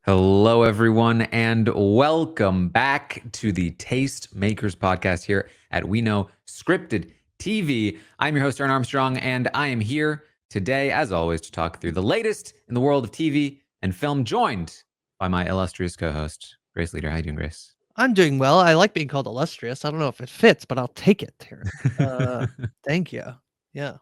Hello, everyone, and welcome back to the Tastemakers podcast here at We Know Scripted TV. I'm your host, Taran Armstrong, and I am here today, as always, to talk through the latest in the world of TV and film, joined by my illustrious co-host, Grace Leeder. How you doing, Grace? I'm doing well. I like being called illustrious. I don't know if it fits, but I'll take it, Taran. Thank you. Yeah.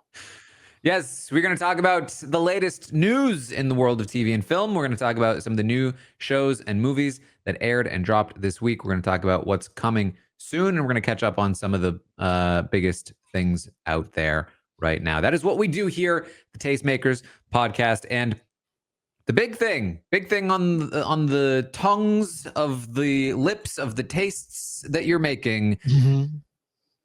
Yes, we're going to talk about the latest news in the world of TV and film. We're going to talk about some of the new shows and movies that aired and dropped this week. We're going to talk about what's coming soon, and we're going to catch up on some of the biggest things out there right now. That is what we do here, the Tastemakers podcast. And the big thing on the tongues of the lips of the tastes that you're making,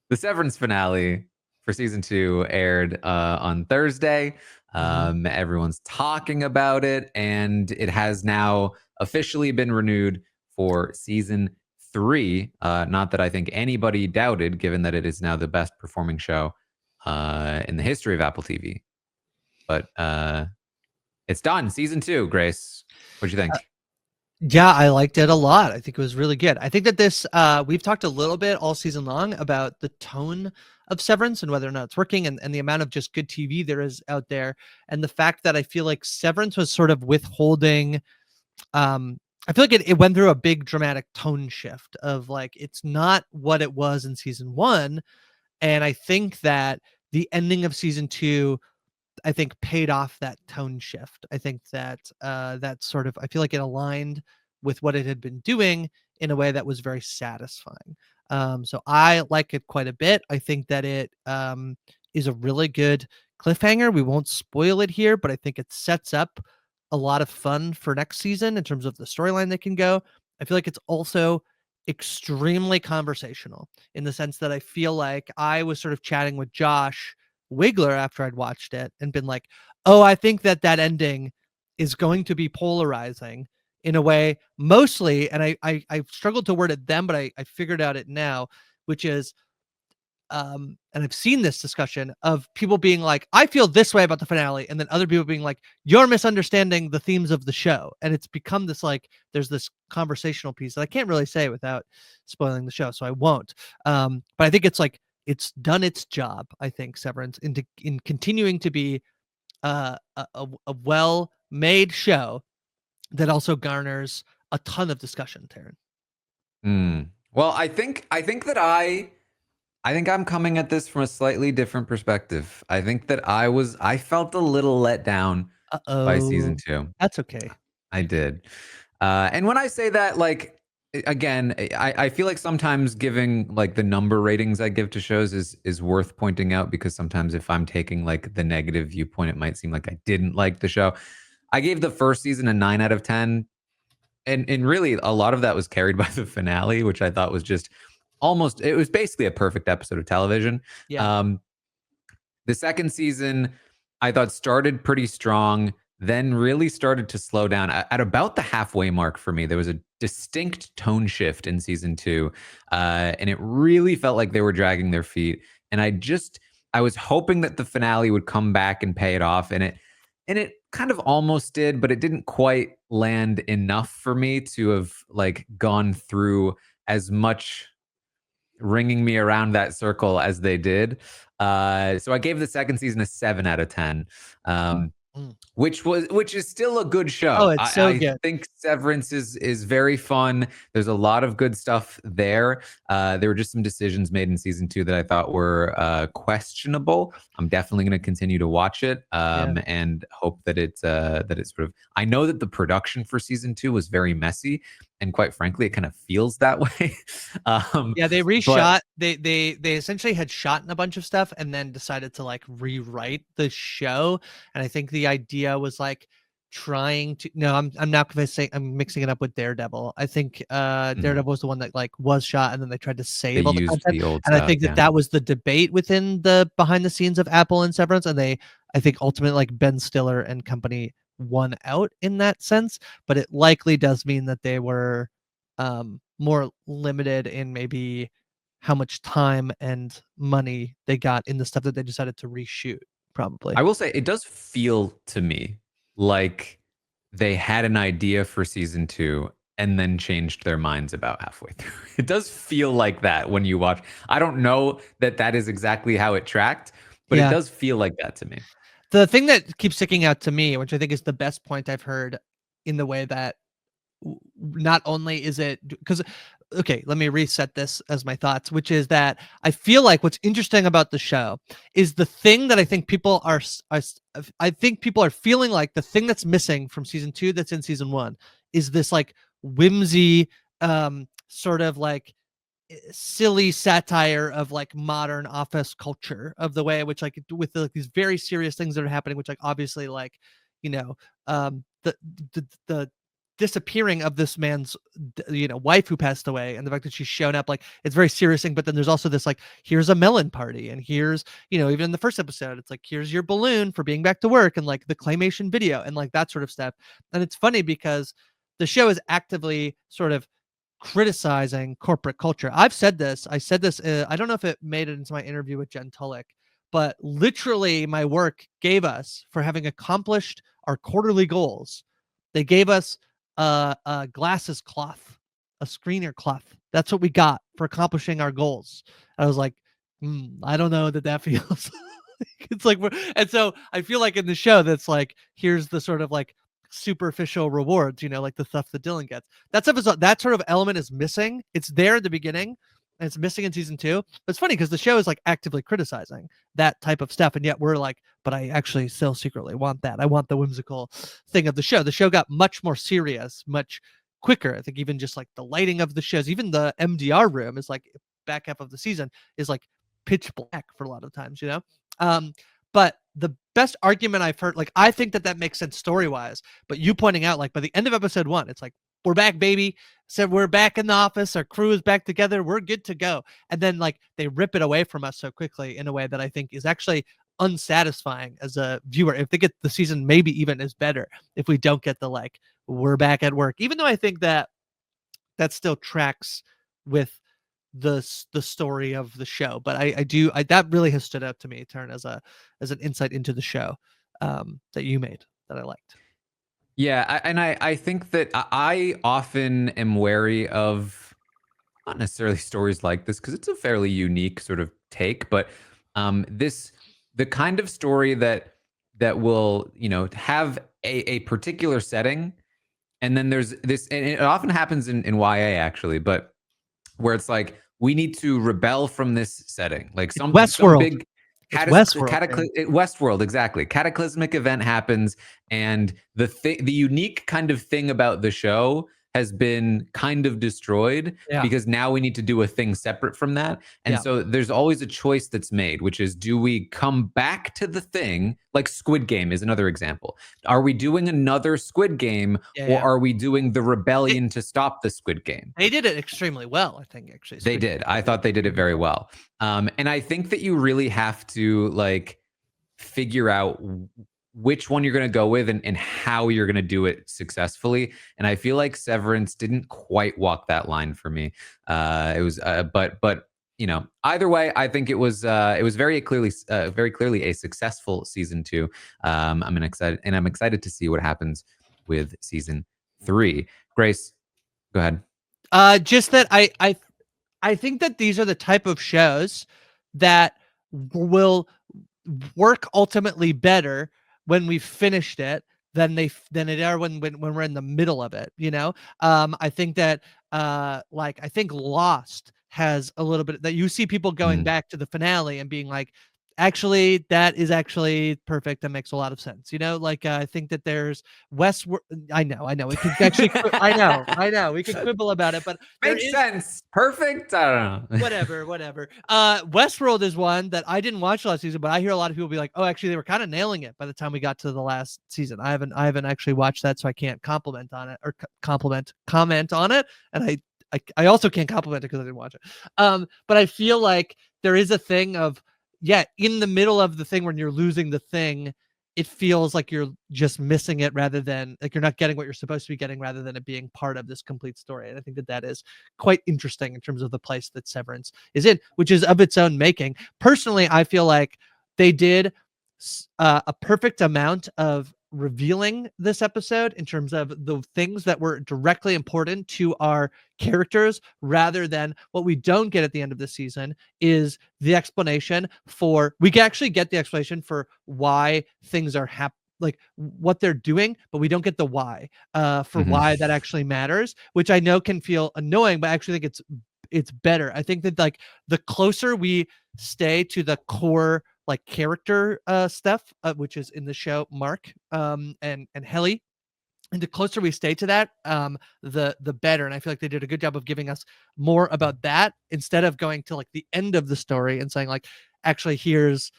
the Severance finale for season 2 aired on Thursday. Everyone's talking about it, and it has now officially been renewed for season 3. Not that I think anybody doubted, given that it is now the best performing show in the history of Apple TV. But it's done. Season 2, Grace. What'd you think? Yeah, I liked it a lot. I think it was really good. I think that this, we've talked a little bit all season long about the tone of Severance and whether or not it's working and the amount of just good TV there is out there. And the fact that I feel like Severance was sort of withholding, I feel like it went through a big dramatic tone shift of like, it's not what it was in season 1. And I think that the ending of season 2 I think paid off that tone shift. I think that that sort of I feel like it aligned with what it had been doing in a way that was very satisfying. So I like it quite a bit. I think that it is a really good cliffhanger. We won't spoil it here, but I think it sets up a lot of fun for next season in terms of the storyline that can go. I feel like it's also extremely conversational in the sense that I feel like I was sort of chatting with Josh Wiggler after I'd watched it and been like, oh, I think that ending is going to be polarizing in a way mostly, and I struggled to word it then, but I figured out it now, which is and I've seen this discussion of people being like, I feel this way about the finale, and then other people being like, you're misunderstanding the themes of the show. And it's become this like there's this conversational piece that I can't really say without spoiling the show, so I won't. But I think it's like it's done its job, I think, Severance, in continuing to be a well-made show that also garners a ton of discussion, Taran. Well, I think that I think I'm coming at this from a slightly different perspective. I think that I felt a little let down by season 2. That's okay. I did. And when I say that, like, again, I feel like sometimes giving like the number ratings I give to shows is worth pointing out, because sometimes if I'm taking like the negative viewpoint, it might seem like I didn't like the show. I gave the first season a 9 out of 10. And really a lot of that was carried by the finale, which I thought was just it was basically a perfect episode of television. Yeah. The second season I thought started pretty strong, then really started to slow down at about the halfway mark for me. There was a distinct tone shift in season 2, and it really felt like they were dragging their feet. And I was hoping that the finale would come back and pay it off, and it kind of almost did, but it didn't quite land enough for me to have like gone through as much ringing me around that circle as they did. So I gave the second season a 7 out of 10. Which is still a good show. Oh, it's so good. I think Severance is very fun. There's a lot of good stuff there. There were just some decisions made in season 2 that I thought were questionable. I'm definitely going to continue to watch it and hope that it's sort of. I know that the production for season 2 was very messy, and quite frankly, it kind of feels that way. Yeah, they reshot. They essentially had shot in a bunch of stuff and then decided to like rewrite the show. And I think the idea was like trying to. No, I'm now saying I'm mixing it up with Daredevil. I think Daredevil was the one that like was shot, and then they tried to save all the content. The old and stuff, I think that was the debate within the behind the scenes of Apple and Severance. And I think ultimately like Ben Stiller and company won out in that sense. But it likely does mean that they were more limited in maybe how much time and money they got in the stuff that they decided to reshoot, probably. I will say it does feel to me like they had an idea for season 2 and then changed their minds about halfway through. It does feel like that when you watch. I don't know that that is exactly how it tracked, but it Yeah. does feel like that to me. The thing that keeps sticking out to me, which I think is the best point I've heard in the way that not only is it because okay, let me reset this as my thoughts, which is that I feel like what's interesting about the show is the thing that I think people I think people are feeling like the thing that's missing from season 2 that's in season 1 is this like whimsy, sort of like silly satire of like modern office culture, of the way in which like with like these very serious things that are happening, which like obviously like, you know, the disappearing of this man's wife who passed away, and the fact that she's shown up, like it's very serious thing, but then there's also this like, here's a melon party, and here's, even in the first episode it's like, here's your balloon for being back to work, and like the claymation video and like that sort of stuff. And it's funny because the show is actively sort of criticizing corporate culture. I've said this. I said this. I don't know if it made it into my interview with Jen Tullock, but literally, my work gave us, for having accomplished our quarterly goals, they gave us a glasses cloth, a screener cloth. That's what we got for accomplishing our goals. I was like, I don't know that feels. It's like, and so I feel like in the show, that's like, here's the sort of like superficial rewards, like the stuff that Dylan gets. That stuff is, that sort of element is missing. It's there at the beginning, and it's missing in season 2. But it's funny because the show is like actively criticizing that type of stuff, and yet we're like, but I actually still secretly want that. I want the whimsical thing of the show. The show got much more serious, much quicker. I think even just like the lighting of the shows, even the MDR room is like, back half of the season is like pitch black for a lot of times, but the best argument I've heard, like, I think that makes sense story wise, but you pointing out, like, by the end of episode 1, it's like, we're back, baby. Said we're back in the office. Our crew is back together. We're good to go. And then like they rip it away from us so quickly in a way that I think is actually unsatisfying as a viewer. If they get the season, maybe even is better if we don't get the like, we're back at work, even though I think that still tracks with the story of the show. But I do that really has stood out to me, Taran, as an insight into the show, that you made, that I liked. Yeah, I think that I often am wary of not necessarily stories like this because it's a fairly unique sort of take, but the kind of story that will have a particular setting, and then there's this, and it often happens in YA actually, but where it's like, we need to rebel from this setting, like some Westworld. big Westworld, exactly. Cataclysmic event happens, and the unique kind of thing about the show has been kind of destroyed because now we need to do a thing separate from that. And so there's always a choice that's made, which is, do we come back to the thing? Like Squid Game is another example. Are we doing another Squid Game, or are we doing the rebellion to stop the Squid Game? They did it extremely well, I think, actually. They did. I thought they did it very well. And I think that you really have to like figure out which one you're going to go with, and how you're going to do it successfully. And I feel like Severance didn't quite walk that line for me. It was, but either way, I think it was very clearly a successful season 2. I'm excited to see what happens with season 3. Grace, go ahead. Just that I think that these are the type of shows that will work ultimately better when we've finished it than it are when we're in the middle of it. I think that I think Lost has a little bit that you see people going back to the finale and being like, actually, that is actually perfect. That makes a lot of sense. I think that there's Westworld. I know. We can actually, I know. We can quibble about it, but makes sense. Perfect. I don't know. Whatever. Westworld is one that I didn't watch last season, but I hear a lot of people be like, "Oh, actually, they were kind of nailing it by the time we got to the last season." I haven't actually watched that, so I can't comment on it. And I also can't compliment it because I didn't watch it. But I feel like there is a thing of, in the middle of the thing when you're losing the thing, it feels like you're just missing it, rather than like you're not getting what you're supposed to be getting, rather than it being part of this complete story. And I think that is quite interesting in terms of the place that Severance is in, which is of its own making. Personally, I feel like they did a perfect amount of revealing this episode in terms of the things that were directly important to our characters, rather than what we don't get at the end of the season is the explanation for, we can actually get the explanation for why things are happening, like what they're doing, but we don't get the why for Mhm. why that actually matters, which I know can feel annoying, but I actually think it's better. I think that like the closer we stay to the core like character stuff, which is in the show, Mark and Helly, and the closer we stay to that, the better. And I feel like they did a good job of giving us more about that instead of going to like the end of the story and saying like, actually, here's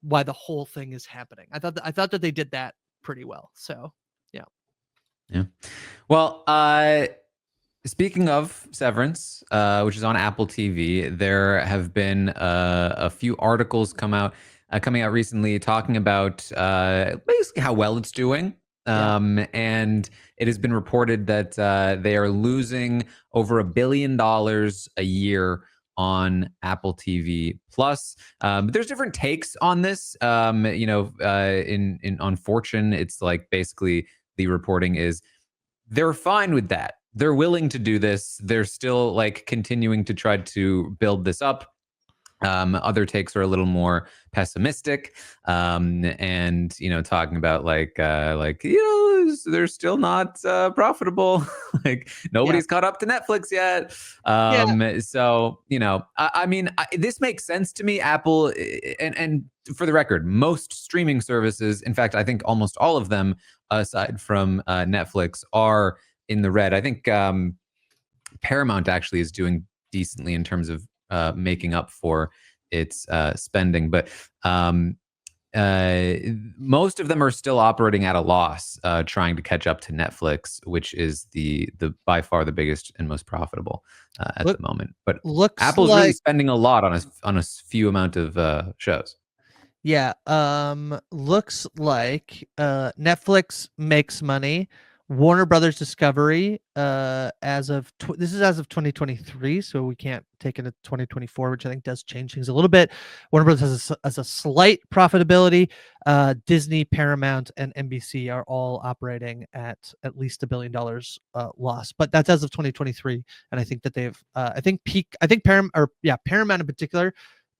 why the whole thing is happening. I thought that they did that pretty well. So yeah. Yeah. Well, speaking of Severance, which is on Apple TV, there have been a few articles coming out recently talking about basically how well it's doing. And it has been reported that they are losing over $1 billion a year on Apple TV Plus. But there's different takes on this. In on Fortune, it's like basically the reporting is they're fine with that. They're willing to do this. They're still like continuing to try to build this up. Other takes are a little more pessimistic, and talking about like they're still not profitable. Like nobody's caught up to Netflix yet. So I mean, this makes sense to me. Apple, and for the record, most streaming services, in fact, I think almost all of them, aside from Netflix, are in the red. I think Paramount actually is doing decently in terms of making up for its spending, but most of them are still operating at a loss, trying to catch up to Netflix, which is the by far the biggest and most profitable at the moment. But Apple's really spending a lot on a few amount of shows. Yeah, looks like Netflix makes money. Warner Brothers Discovery, as of this is as of 2023, so we can't take into 2024, which I think does change things a little bit. Warner Brothers has a slight profitability. Disney, Paramount, and NBC are all operating at least $1 billion loss, but that's as of 2023. And I think that they've, I think Paramount in particular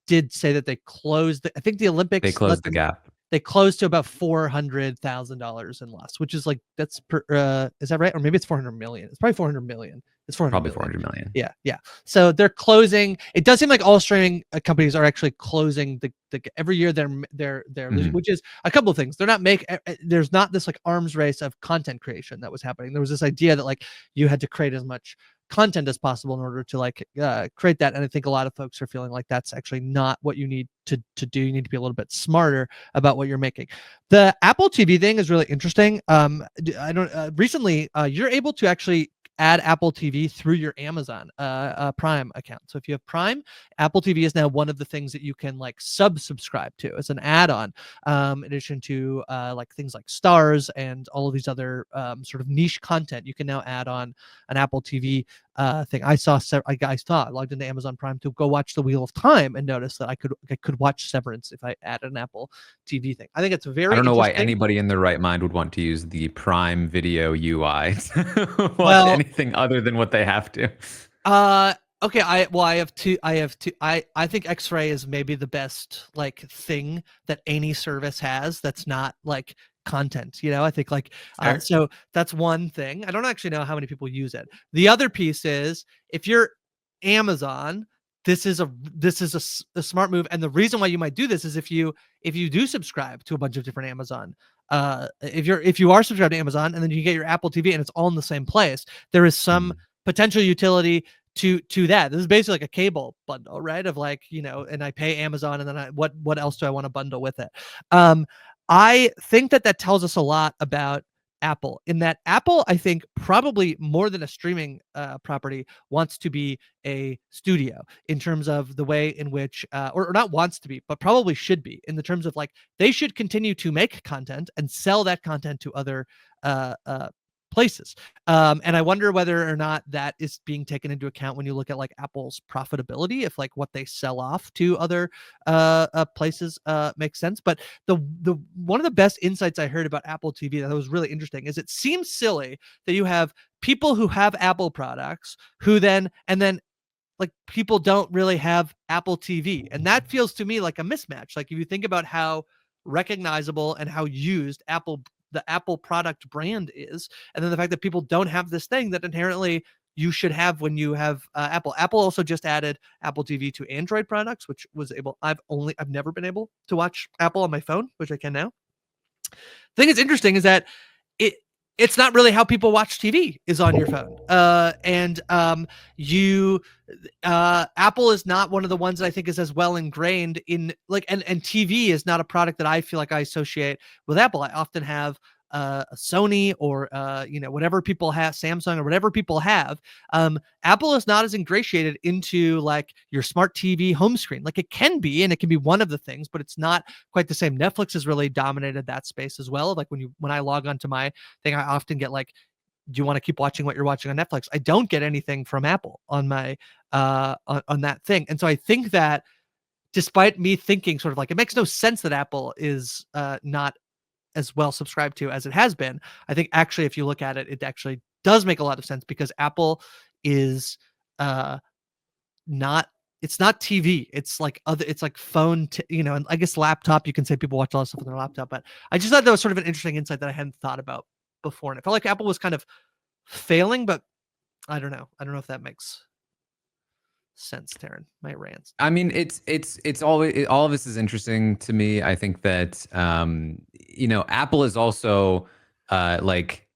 did say that they closed. I think the Olympics. They closed the gap. They closed to about $400,000 in loss, which is like is that right? Or maybe it's 400 million. It's probably 400 million. It's 400 probably million. 400 million. Yeah. So they're closing. It does seem like all streaming companies are actually closing the every year. They're losing, which is a couple of things. They're not there's not this like arms race of content creation that was happening. There was this idea that like you had to create as much content as possible in order to like create that. And I think a lot of folks are feeling like that's actually not what you need to do. You need to be a little bit smarter about what you're making. The Apple TV thing is really interesting. I don't recently you're able to actually add Apple TV through your Amazon Prime account. So if you have Prime, Apple TV is now one of the things that you can like subscribe to as an add-on, in addition to like things like Stars and all of these other sort of niche content you can now add on an Apple TV thing. I logged into Amazon Prime to go watch The Wheel of Time and noticed that I could watch Severance if I added an Apple TV thing. I think it's very I don't know why anybody in their right mind would want to use the Prime Video UI to watch anything other than what they have to. Okay, I have two. I think X-Ray is maybe the best like thing that any service has that's not like content. I think like so that's one thing. I don't actually know how many people use it. The other piece is if you're Amazon, this is a smart move, and the reason why you might do this is if you do subscribe to a bunch of different Amazon, if you are subscribed to Amazon and then you get your Apple TV and it's all in the same place, there is some potential utility to that. This is basically like a cable bundle, right? Of like, and I pay Amazon and then what else do I want to bundle with it? I think that tells us a lot about Apple, in that Apple, I think probably more than a streaming property, wants to be a studio in terms of the way in which, or not wants to be, but probably should be, in the terms of like they should continue to make content and sell that content to other places. And I wonder whether or not that is being taken into account when you look at like Apple's profitability, if like what they sell off to other places makes sense. But the one of the best insights I heard about Apple TV that was really interesting is it seems silly that you have people who have Apple products who then like people don't really have Apple TV. And that feels to me like a mismatch. Like if you think about how recognizable and how used the Apple product brand is, and then the fact that people don't have this thing that inherently you should have when you have Apple. Apple also just added Apple TV to Android products, which was able. I've never been able to watch Apple on my phone, which I can now. The thing that's interesting is that it's not really how people watch TV is on your phone. Apple is not one of the ones that I think is as well ingrained in like, and TV is not a product that I feel like I associate with Apple. I often have a Sony or whatever people have, Samsung or whatever people have. Apple is not as ingratiated into like your smart TV home screen. Like it can be, and it can be one of the things, but it's not quite the same. Netflix has really dominated that space as well. Like when I log onto my thing, I often get like, do you want to keep watching what you're watching on Netflix? I don't get anything from Apple on my on that thing. And so I think that despite me thinking sort of like it makes no sense that Apple is not as well subscribed to as it has been, I think actually if you look at it, it actually does make a lot of sense because Apple is not it's not TV. It's like it's like phone, and I guess laptop. You can say people watch a lot of stuff on their laptop, but I just thought that was sort of an interesting insight that I hadn't thought about before. And it felt like Apple was kind of failing, but I don't know. I don't know if that makes sense, Taran. My rants. I mean, it's always all of this is interesting to me. I think that Apple is also like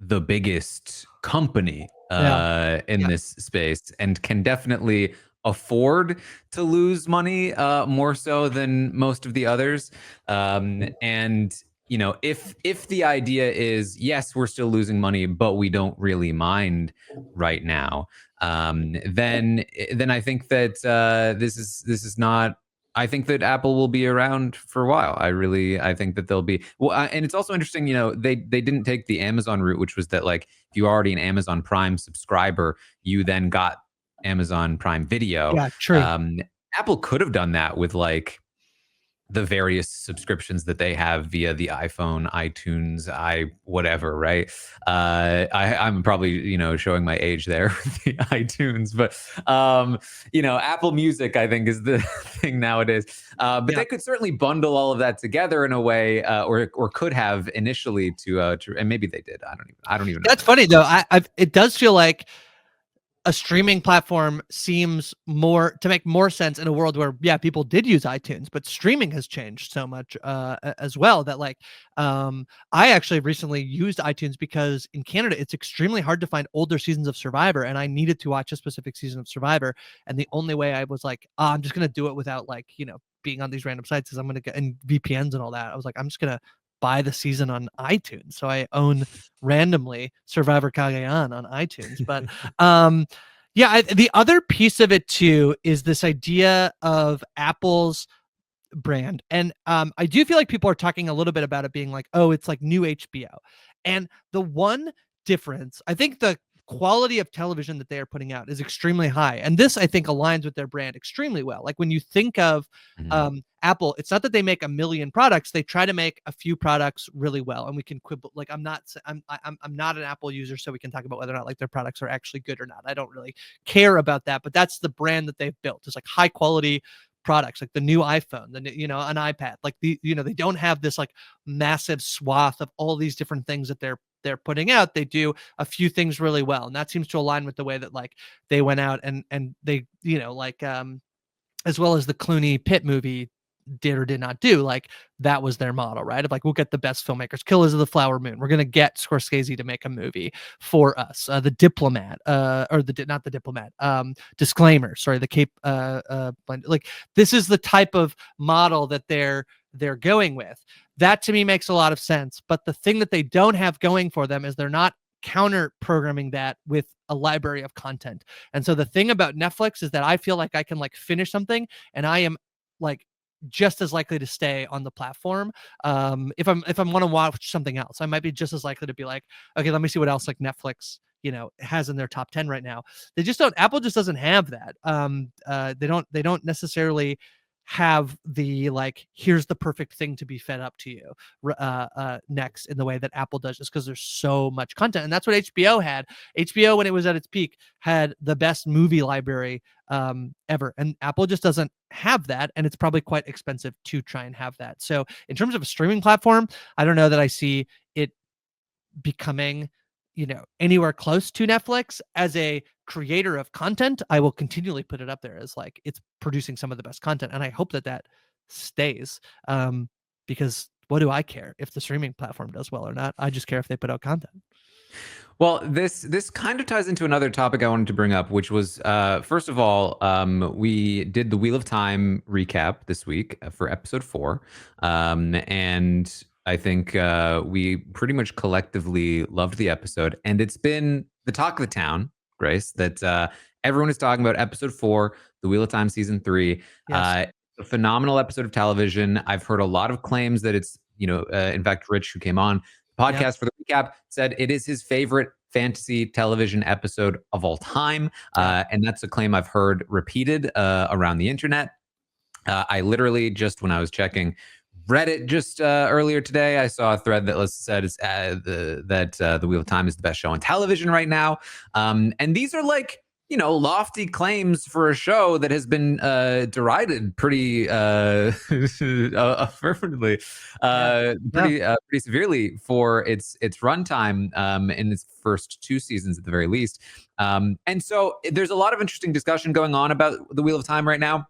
the biggest company in this space and can definitely afford to lose money more so than most of the others. And if the idea is yes, we're still losing money, but we don't really mind right now, then I think that this is not. I think that Apple will be around for a while. I think that they'll be well. And it's also interesting, they didn't take the Amazon route, which was that like if you're already an Amazon Prime subscriber, you then got Amazon Prime Video. Yeah, true. Apple could have done that with like the various subscriptions that they have via the iPhone, iTunes, whatever, right? I'm probably, showing my age there with the iTunes, but, Apple Music, I think, is the thing nowadays. But they could certainly bundle all of that together in a way, or could have initially to, and maybe they did. I don't even know. That's funny though. It does feel like a streaming platform seems to make more sense in a world where people did use iTunes, but streaming has changed so much as well that like I actually recently used iTunes because in Canada it's extremely hard to find older seasons of Survivor, and I needed to watch a specific season of Survivor, and the only way I was like, I'm just gonna do it without like being on these random sites is I'm gonna get and VPNs and all that. I was like, I'm just gonna buy the season on iTunes. So I own randomly Survivor Cagayan on iTunes. But the other piece of it too is this idea of Apple's brand. And I do feel like people are talking a little bit about it being like, oh, it's like new HBO. And the one difference, I think the quality of television that they are putting out is extremely high. And this, I think, aligns with their brand extremely well. Like when you think of Apple, it's not that they make a million products. They try to make a few products really well. And we can quibble. Like I'm not an Apple user, so we can talk about whether or not like their products are actually good or not. I don't really care about that, but that's the brand that they've built. It's like high quality products, like the new iPhone, an iPad. Like they don't have this like massive swath of all these different things that they're putting out. They do a few things really well, and that seems to align with the way that like they went out and they as well as the Clooney Pitt movie did or did not do, like that was their model, right? Of like, we'll get the best filmmakers. Killers of the Flower Moon, we're gonna get Scorsese to make a movie for us. The Diplomat, or not the Diplomat, Disclaimer, sorry, the Cape like this is the type of model that they're going with. That to me makes a lot of sense. But the thing that they don't have going for them is they're not counter programming that with a library of content. And so the thing about Netflix is that I feel like I can like finish something and I am like just as likely to stay on the platform. If I'm want to watch something else, I might be just as likely to be like, okay, let me see what else like Netflix, has in their top 10 right now. They just don't. Apple just doesn't have that. They don't necessarily have the like, here's the perfect thing to be fed up to you next, in the way that Apple does, just because there's so much content. And that's what HBO had. HBO, when it was at its peak, had the best movie library ever, and Apple just doesn't have that, and it's probably quite expensive to try and have that. So in terms of a streaming platform, I don't know that I see it becoming anywhere close to Netflix. As a creator of content, I will continually put it up there as like, it's producing some of the best content, and I hope that stays, because what do I care if the streaming platform does well or not? I just care if they put out content. Well, this kind of ties into another topic I wanted to bring up, which was first of all, we did the Wheel of Time recap this week for episode 4, and I think we pretty much collectively loved the episode, and it's been the talk of the town, Grace, that everyone is talking about episode 4, the Wheel of Time season 3. Yes. A phenomenal episode of television. I've heard a lot of claims that it's, in fact, Rich, who came on podcast Yep. for the recap, said it is his favorite fantasy television episode of all time. And that's a claim I've heard repeated around the internet. I literally just, when I was checking Reddit just earlier today, I saw a thread that said that the Wheel of Time is the best show on television right now. And these are like, lofty claims for a show that has been derided pretty affirmatively, pretty severely for its runtime in its first 2 seasons at the very least. And so there's a lot of interesting discussion going on about the Wheel of Time right now.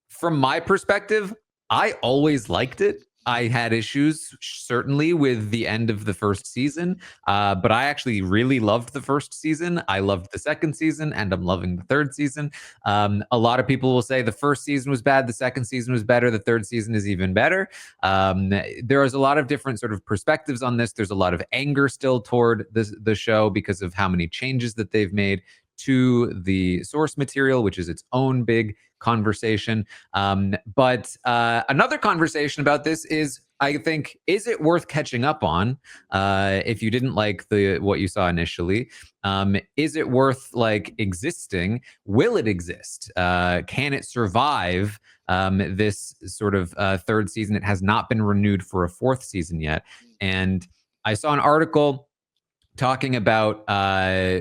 From my perspective, I always liked it. I had issues certainly with the end of the first season, but I actually really loved the first season. I loved the second season, and I'm loving the third season. A lot of people will say the first season was bad, the second season was better, the third season is even better. There is a lot of different sort of perspectives on this. There's a lot of anger still toward the show because of how many changes that they've made to the source material, which is its own big conversation. But another conversation about this is, I think, is it worth catching up on if you didn't like what you saw initially? Is it worth like existing? Will it exist? Can it survive this sort of third season? It has not been renewed for a fourth season yet. And I saw an article talking about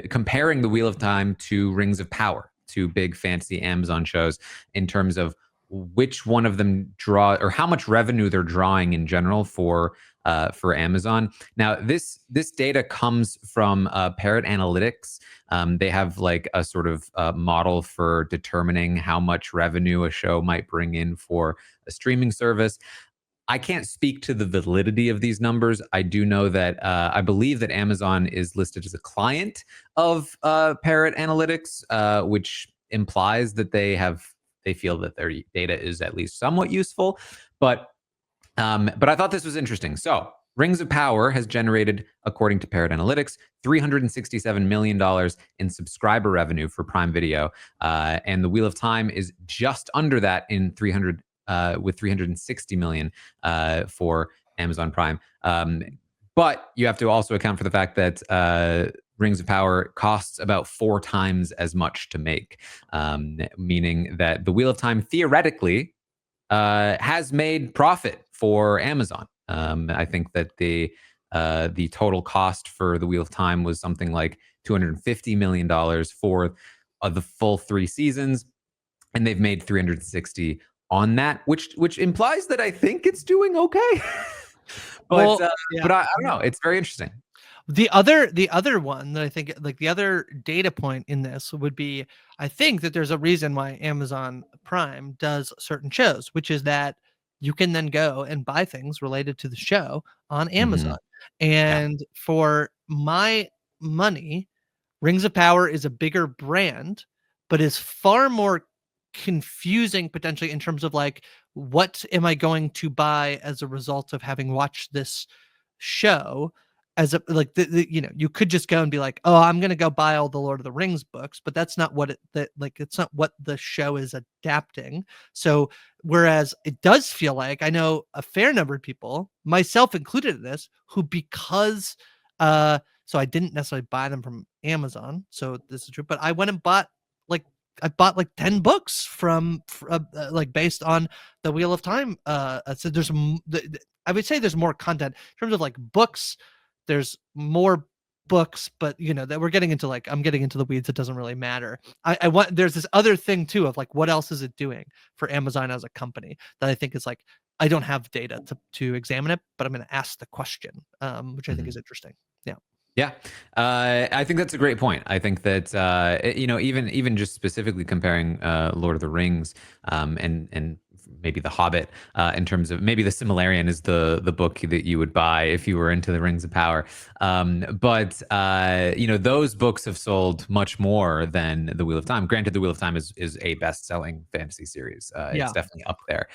comparing the Wheel of Time to Rings of Power, two big fantasy Amazon shows, in terms of which one of them draw, or how much revenue they're drawing in general for Amazon. Now, this data comes from Parrot Analytics. They have like a sort of model for determining how much revenue a show might bring in for a streaming service. I can't speak to the validity of these numbers. I do know that I believe that Amazon is listed as a client of Parrot Analytics, which implies that they feel that their data is at least somewhat useful. But I thought this was interesting. So Rings of Power has generated, according to Parrot Analytics, $367 million in subscriber revenue for Prime Video, and the Wheel of Time is just under that with 360 million for Amazon Prime. But you have to also account for the fact that Rings of Power costs about 4 times as much to make, meaning that the Wheel of Time theoretically has made profit for Amazon. I think that the total cost for the Wheel of Time was something like $250 million for the full 3 seasons, and they've made 360 on that, which implies that I think it's doing okay. But I don't know. It's very interesting. The other one that I think, like, the other data point in this would be, I think that there's a reason why Amazon Prime does certain shows, which is that you can then go and buy things related to the show on Amazon. And for my money, Rings of Power is a bigger brand, but is far more confusing potentially in terms of like, what am I going to buy as a result of having watched this show? as a like you could just go and be like, oh, I'm gonna go buy all the Lord of the Rings books, but that's not what it's not what the show is adapting. So whereas it does feel like, I know a fair number of people, myself included in this, who because so I didn't necessarily buy them from Amazon, so this is true, but I went and bought like I bought like 10 books from like based on the Wheel of Time. So I would say there's more content in terms of like books. There's more books, but that we're getting into, like, I'm getting into the weeds. It doesn't really matter. I want There's this other thing too of like, what else is it doing for Amazon as a company that I think is like, I don't have data to examine it, but I'm going to ask the question, which I think is interesting. Yeah. Yeah, I think that's a great point. I think that even just specifically comparing Lord of the Rings and maybe The Hobbit in terms of maybe the Silmarillion is the book that you would buy if you were into the Rings of Power. But those books have sold much more than The Wheel of Time. Granted, The Wheel of Time is a best-selling fantasy series. It's definitely up there.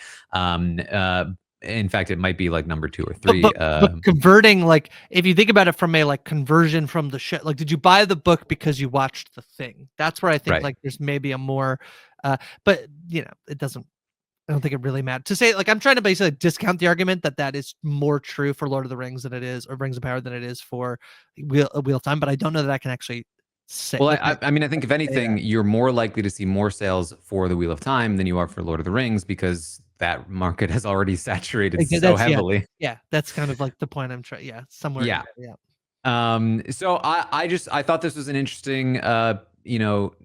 In fact, it might be like number 2 or 3. But converting, like, if you think about it from a like conversion from the show, like, did you buy the book because you watched The Thing? That's where I think like there's maybe a more, but it doesn't. I don't think it really matters to say, like, I'm trying to basically discount the argument that is more true for Lord of the Rings than it is, or Rings of Power, than it is for Wheel of Time. But I don't know that I can actually say. Well, I mean, I think if anything, you're more likely to see more sales for the Wheel of Time than you are for Lord of the Rings, because that market has already saturated so heavily. Yeah, that's kind of like the point I'm trying. Yeah, somewhere. Yeah. Yeah. So I thought this was an interesting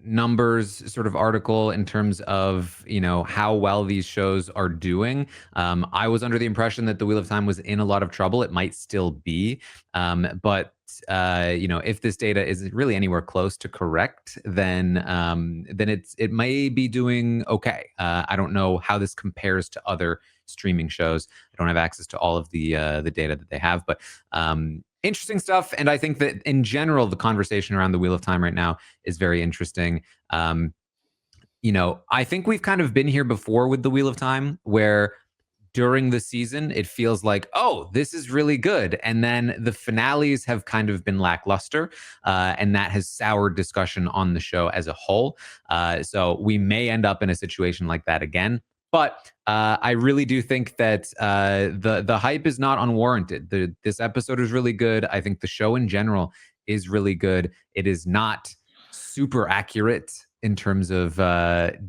numbers sort of article in terms of how well these shows are doing. I was under the impression that the Wheel of Time was in a lot of trouble. It might still be, but if this data isn't really anywhere close to correct, then it may be doing okay. I don't know how this compares to other streaming shows. I don't have access to all of the data that they have, but interesting stuff. And I think that in general, the conversation around the Wheel of Time right now is very interesting. I think we've kind of been here before with the Wheel of Time, where during the season, it feels like, oh, this is really good. And then the finales have kind of been lackluster, and that has soured discussion on the show as a whole. So we may end up in a situation like that again. But I really do think that the hype is not unwarranted. This episode is really good. I think the show in general is really good. It is not super accurate in terms of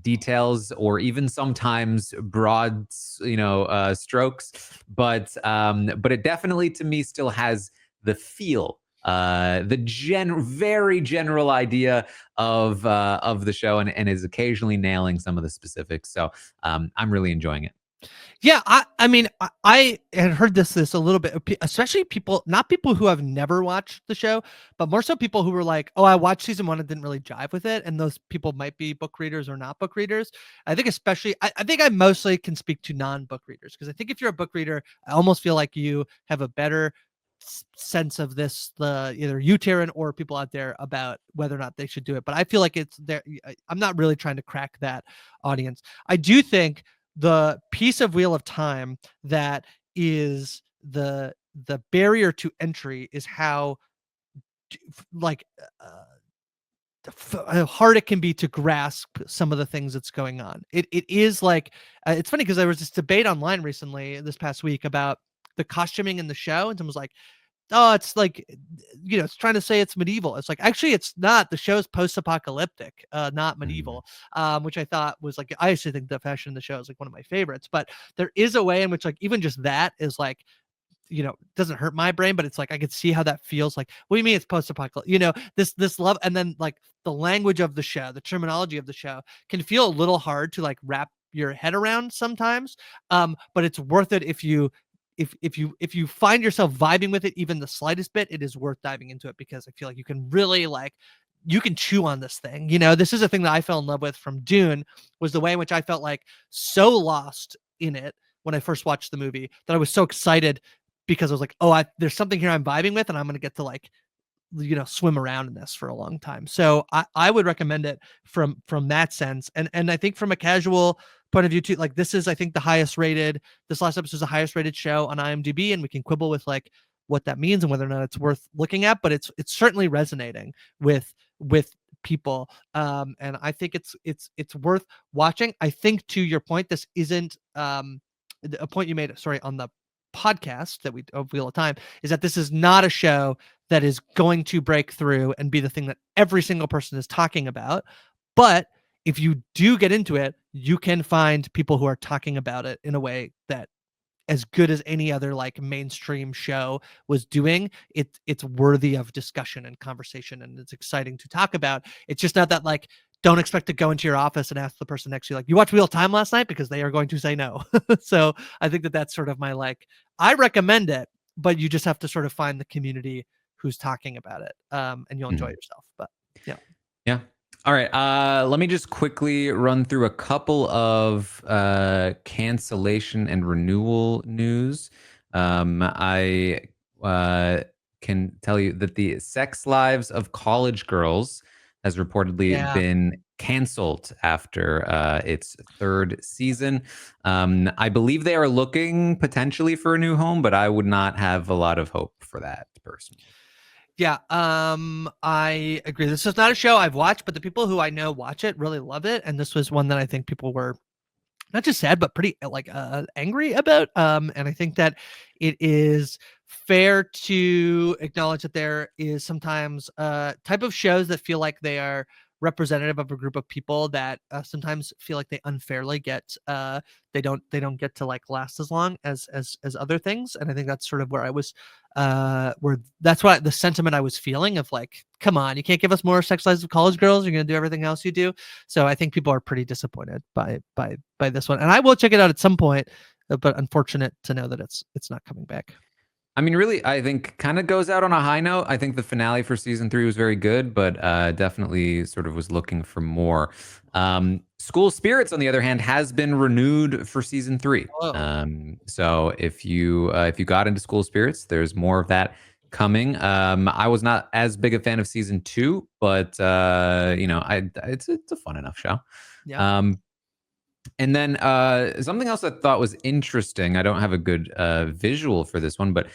details, or even sometimes broad, strokes. But it definitely, to me, still has the feel, the very general idea of the show, and is occasionally nailing some of the specifics. So I'm really enjoying it. Yeah, I mean, I had heard this a little bit, especially not people who have never watched the show, but more so people who were like, oh, I watched season 1 and didn't really jive with it. And those people might be book readers or not book readers. I think especially, I think I mostly can speak to non-book readers, because I think if you're a book reader, I almost feel like you have a better sense of this, either you, Taran, or people out there, about whether or not they should do it. But I feel like it's there. I'm not really trying to crack that audience. I do think the piece of Wheel of Time that is the barrier to entry is how hard it can be to grasp some of the things that's going on. It is like, it's funny because there was this debate online recently, this past week, about the costuming in the show, and someone was like, oh, it's like, it's trying to say it's medieval. It's like, actually, it's not. The show's post-apocalyptic, not medieval, which I thought was like, I actually think the fashion in the show is like one of my favorites. But there is a way in which, like, even just that is like, doesn't hurt my brain, but it's like, I could see how that feels. Like, what do you mean it's post-apocalyptic? This love, and then like the language of the show, the terminology of the show can feel a little hard to like wrap your head around sometimes. But it's worth it if you find yourself vibing with it even the slightest bit. It is worth diving into it, because I feel like you can really you can chew on this thing. This is a thing that I fell in love with from Dune, was the way in which I felt like so lost in it when I first watched the movie, that I was so excited, because I was like, oh, there's something here I'm vibing with, and I'm going to get to like, swim around in this for a long time. So I would recommend it from that sense. And I think from a casual point of view too, like, this is, I think, this last episode is the highest rated show on IMDb, and we can quibble with like what that means and whether or not it's worth looking at, but it's certainly resonating with people. And I think it's worth watching. I think, to your point, this isn't a point you made, sorry, on the podcast that we of Wheel of Time, is that this is not a show that is going to break through and be the thing that every single person is talking about. But if you do get into it, you can find people who are talking about it in a way that, as good as any other like mainstream show was doing, it's worthy of discussion and conversation, and it's exciting to talk about. It's just not that, like, don't expect to go into your office and ask the person next to you, like, you watched Wheel of Time last night, because they are going to say no. So I think that that's sort of my, like, I recommend it, but you just have to sort of find the community who's talking about it, and you'll enjoy yourself. But yeah. Yeah. All right. Let me just quickly run through a couple of cancellation and renewal news. I can tell you that the Sex Lives of College Girls has reportedly been canceled after its third season. I believe they are looking potentially for a new home, but I would not have a lot of hope for that personally. Yeah, I agree. This is not a show I've watched, but the people who I know watch it really love it, and this was one that I think people were not just sad, but pretty like angry about. And I think that it is fair to acknowledge that there is sometimes type of shows that feel like they are representative of a group of people that sometimes feel like they unfairly get they don't get to like last as long as other things. And I think that's sort of where I was where that's what the sentiment I was feeling of, like, come on, you can't give us more Sex Lives of College Girls, you're gonna do everything else you do. So I think people are pretty disappointed by this one, and I will check it out at some point, but unfortunate to know that it's not coming back. I mean, really, I think kind of goes out on a high note. I think the finale for season 3 was very good, but definitely sort of was looking for more. School Spirits, on the other hand, has been renewed for season 3. So if you got into School Spirits, there's more of that coming. I was not as big a fan of season 2, but it's a fun enough show. Yeah. And then something else I thought was interesting. I don't have a good visual for this one, but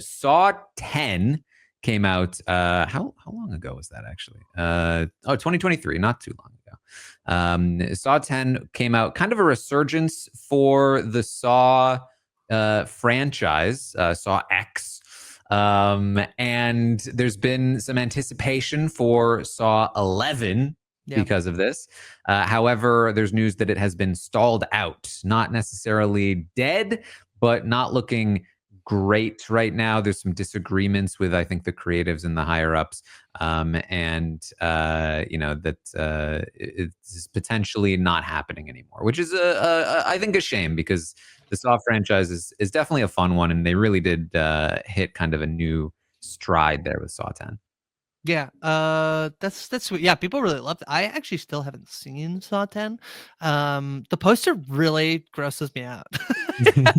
Saw 10 came out. How long ago was that actually? 2023, not too long ago. Saw 10 came out, kind of a resurgence for the Saw franchise, Saw X. And there's been some anticipation for Saw 11 because of this. However, there's news that it has been stalled out, not necessarily dead, but not looking great right now. There's some disagreements with, I think, the creatives and the higher ups, that it's potentially not happening anymore, which is I think a shame, because the Saw franchise is definitely a fun one, and they really did hit kind of a new stride there with Saw 10. Yeah, that's sweet. Yeah, people really loved it. I actually still haven't seen Saw 10. The poster really grosses me out.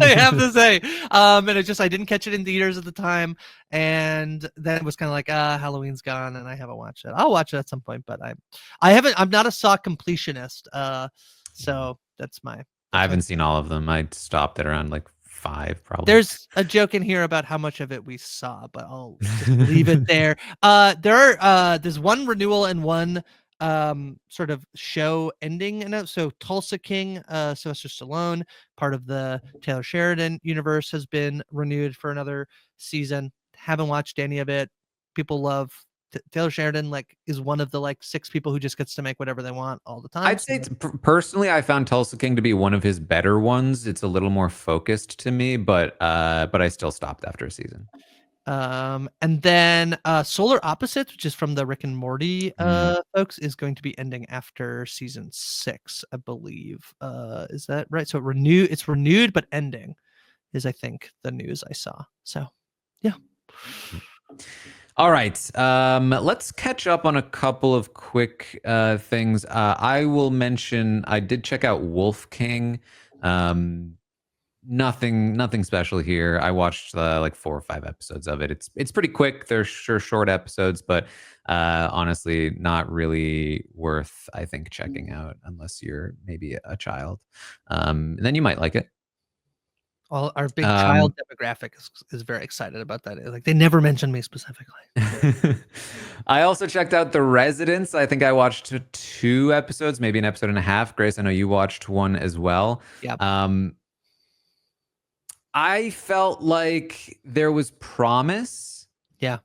I have to say. And it just, I didn't catch it in theaters at the time, and then it was kind of like, Halloween's gone, and I haven't watched it. I'll watch it at some point, but I'm not a Saw completionist. So that's I haven't seen all of them. I stopped at around like 5, probably. There's a joke in here about how much of it we saw, but I'll just leave it there. There's one renewal and one sort of show ending in it. So Tulsa King, Sylvester Stallone, part of the Taylor Sheridan universe, has been renewed for another season. Haven't watched any of it. People love Taylor Sheridan, like, is one of the like 6 people who just gets to make whatever they want all the time. I'd say personally, I found Tulsa King to be one of his better ones. It's a little more focused to me, but I still stopped after a season. And then Solar Opposites, which is from the Rick and Morty folks, is going to be ending after season 6, I believe. Is that right? So it's renewed but ending is, I think, the news I saw. So yeah. All right. Let's catch up on a couple of quick things. I will mention I did check out Wolf King. Nothing special here. I watched like 4 or 5 episodes of it. It's pretty quick. They're short episodes, but honestly, not really worth, I think, checking out unless you're maybe a child. And then you might like it. All our big child demographic is very excited about that. Like they never mentioned me specifically. I also checked out The Residence. I think I watched 2 episodes, maybe an episode and a half. Grace, I know you watched one as well. Yeah. I felt like there was promise. Yeah.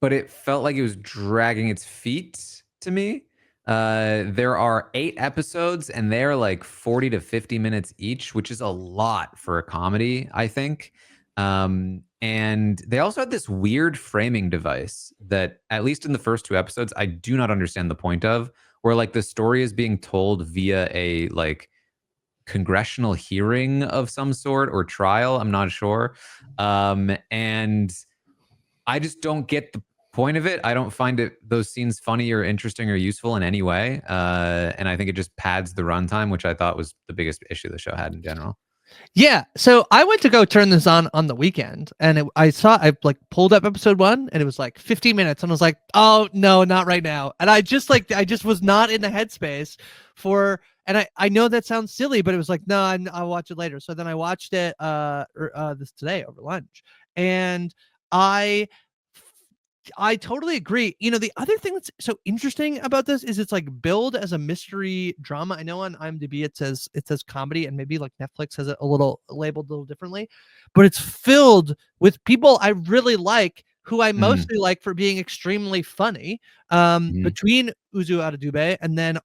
But it felt like it was dragging its feet to me. There are 8 episodes and they're like 40 to 50 minutes each, which is a lot for a comedy, I think. And they also had this weird framing device that, at least in the first 2 episodes, I do not understand the point of, where like the story is being told via a like congressional hearing of some sort or trial. I'm not sure. And I just don't get the point of it. I don't find those scenes funny or interesting or useful in any way. And I think it just pads the runtime, which I thought was the biggest issue the show had in general. Yeah. So I went to go turn this on the weekend, and I like pulled up episode 1, and it was like 15 minutes, and I was like, oh no, not right now. And I just was not in the headspace for. And I know that sounds silly, but it was like, no, I'll watch it later. So then I watched it this today over lunch, and I totally agree. You know, the other thing that's so interesting about this is it's like billed as a mystery drama. I know on IMDb it says comedy, and maybe like Netflix has it a little labeled a little differently, but it's filled with people I really like, who I mostly like for being extremely funny. Between Uzo Adebayo and then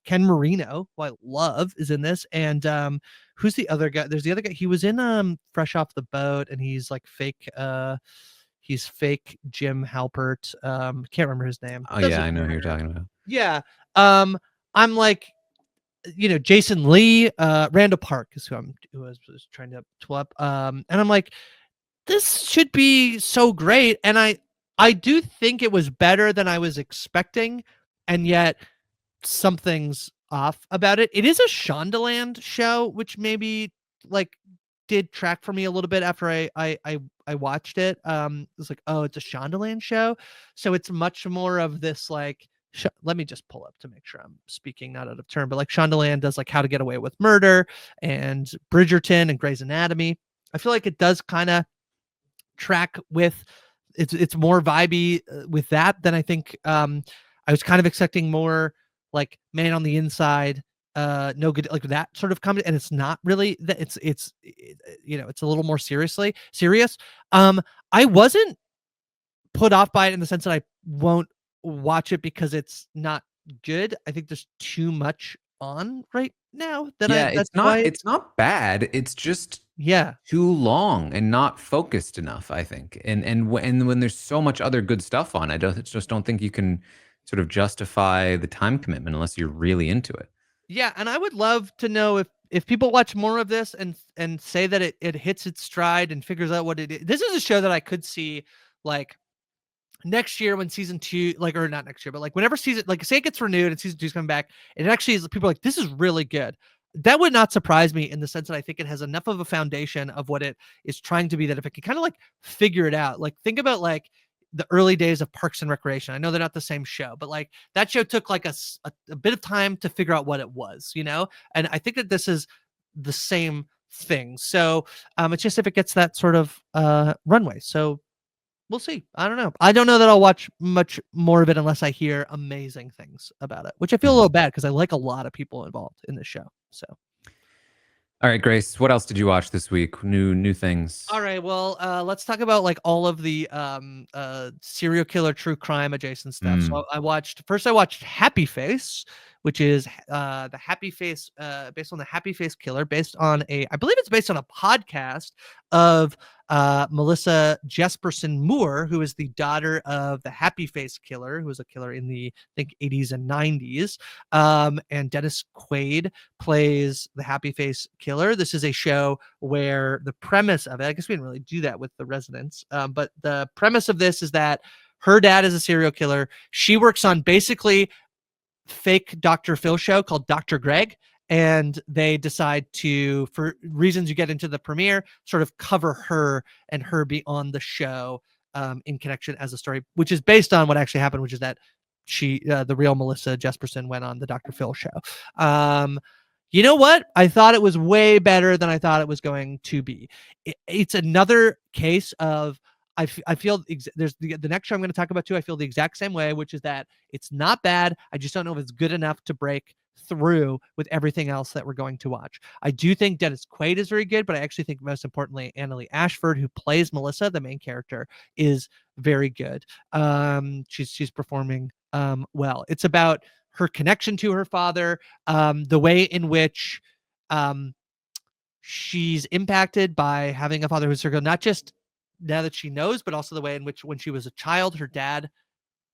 Ken Marino, who I love, is in this, and who's the other guy? There's the other guy. He was in Fresh Off the Boat, and he's like fake. He's fake Jim Halpert. Can't remember his name. Oh yeah, I know who you're talking about. Yeah. I'm like, you know, Jason Lee, Randall Park is who I was trying to pull up. And I'm like, this should be so great. And I do think it was better than I was expecting, and yet something's off about it. It is a Shondaland show, which maybe like did track for me a little bit after I watched it. It's like, oh, it's a Shondaland show, so it's much more of this like. Let me just pull up to make sure I'm speaking not out of turn, but like Shondaland does like How to Get Away with Murder and Bridgerton and Grey's Anatomy. I feel like it does kind of track with it's more vibey with that than I think. I was kind of expecting more like Man on the Inside, No Good, like that sort of comedy, and it's not really that. It's you know, it's a little more serious. I wasn't put off by it in the sense that I won't watch it because it's not good. I think there's too much on right now that it's not bad. It's just yeah, too long and not focused enough, I think. And when there's so much other good stuff on, I just don't think you can sort of justify the time commitment unless you're really into it. Yeah, and I would love to know if people watch more of this and say that it hits its stride and figures out what it is. This is a show that I could see like next year when season 2, like, or not next year, but like whenever season, like say it gets renewed and season 2 is coming back, and it actually is, people are like, this is really good. That would not surprise me in the sense that I think it has enough of a foundation of what it is trying to be, that if it can kind of like figure it out, like think about like the early days of Parks and Recreation. I know they're not the same show, but like that show took like a bit of time to figure out what it was, you know? And I think that this is the same thing. So it's just if it gets that sort of runway. So we'll see. I don't know. I don't know that I'll watch much more of it unless I hear amazing things about it, which I feel a little bad because I like a lot of people involved in this show. So, all right, Grace, what else did you watch this week? New things. all right. Well, let's talk about like all of the serial killer, true crime adjacent stuff. So I watched Happy Face, which is the Happy Face based on the Happy Face killer, based on I believe it's based on a podcast of Melissa Jesperson Moore, who is the daughter of the Happy Face killer, who was a killer in the, I think, 80s and 90s. And Dennis Quaid plays the Happy Face killer. This is a show where the premise of it, I guess we didn't really do that with The Residents, but the premise of this is that her dad is a serial killer. She works on basically fake Dr. Phil show called Dr. Greg, and they decide to, for reasons you get into the premiere, sort of cover her and her be on the show in connection as a story, which is based on what actually happened, which is that she, the real Melissa Jesperson, went on the Dr. Phil show. You know what? I thought it was way better than I thought it was going to be. It's another case of I feel there's the next show I'm going to talk about too. I feel the exact same way, which is that it's not bad. I just don't know if it's good enough to break through with everything else that we're going to watch. I do think Dennis Quaid is very good, but I actually think most importantly, Annalee Ashford, who plays Melissa, the main character, is very good. She's performing well. It's about her connection to her father, the way in which she's impacted by having a father who's her girl, not just now that she knows, but also the way in which when she was a child, her dad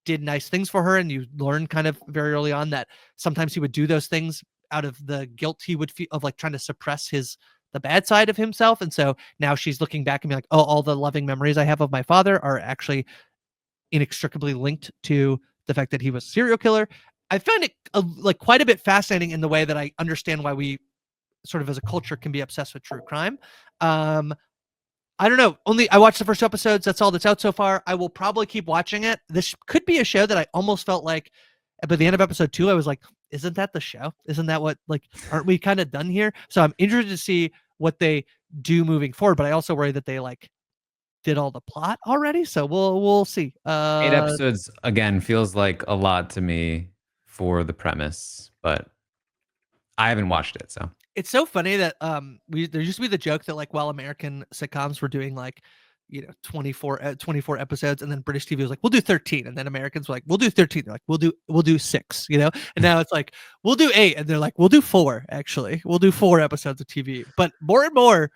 did nice things for her. And you learn kind of very early on that sometimes he would do those things out of the guilt he would feel of like trying to suppress the bad side of himself. And so now she's looking back and be like, oh, all the loving memories I have of my father are actually inextricably linked to the fact that he was a serial killer. I found it like quite a bit fascinating in the way that I understand why we sort of as a culture can be obsessed with true crime. I don't know. Only I watched the first 2 episodes. That's all that's out so far. I will probably keep watching it. This could be a show that I almost felt like by the end of episode 2, I was like, isn't that the show? Isn't that what, like, aren't we kind of done here? So I'm interested to see what they do moving forward, but I also worry that they like did all the plot already. So we'll see. 8 episodes again feels like a lot to me for the premise, but I haven't watched it, so It's so funny that there used to be the joke that like while American sitcoms were doing like 24 episodes, and then British TV was like, we'll do 13, and then Americans were like, we'll do 13. They're like, we'll do 6, and now it's like we'll do 8, and they're like, we'll do 4. Actually, we'll do 4 episodes of TV. But more and more,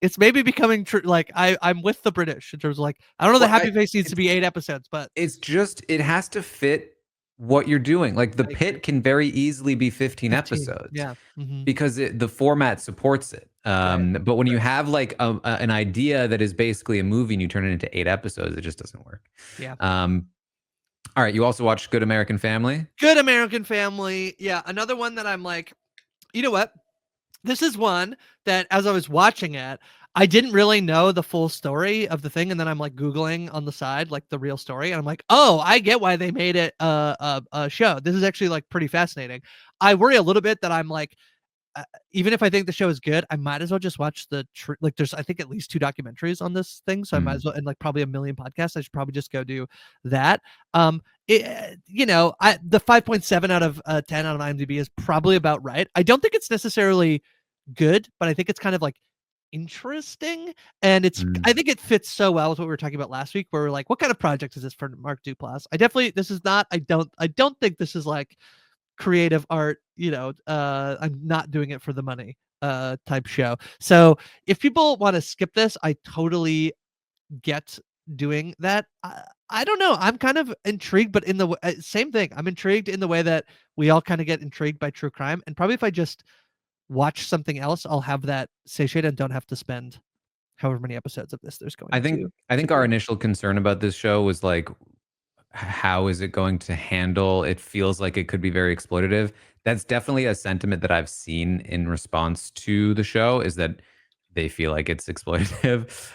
it's maybe becoming true. Like I'm with the British in terms of like, I don't know, the Happy Face needs to be 8 episodes, but it's just it has to fit what you're doing. Like the Pitt can very easily be 15 episodes. Yeah. Mm-hmm. Because the format supports it. But when you have like an idea that is basically a movie and you turn it into 8 episodes, it just doesn't work. Yeah. All right. You also watched Good American Family? Good American Family. Yeah. Another one that I'm like, you know what? This is one that as I was watching it, I didn't really know the full story of the thing. And then I'm like Googling on the side, like the real story. And I'm like, oh, I get why they made it a show. This is actually like pretty fascinating. I worry a little bit that I'm like, even if I think the show is good, I might as well just watch like there's I think at least 2 documentaries on this thing, so I might as well, and like probably a million podcasts. I should probably just go do that. The 5.7 out of 10 out of IMDb is probably about right. I don't think it's necessarily good, but I think it's kind of like interesting, and I think it fits so well with what we were talking about last week, where we're like, what kind of project is this for Mark Duplass? This is not. I don't think this is like creative art, I'm not doing it for the money type show. So if people want to skip this, I totally get doing that. I don't know. I'm kind of intrigued, but in the same thing, I'm intrigued in the way that we all kind of get intrigued by true crime. And probably if I just watch something else, I'll have that satiated and don't have to spend however many episodes of this there's going to. I think our initial concern about this show was like, how is it going to handle? It feels like it could be very exploitative. That's definitely a sentiment that I've seen in response to the show, is that they feel like it's exploitative.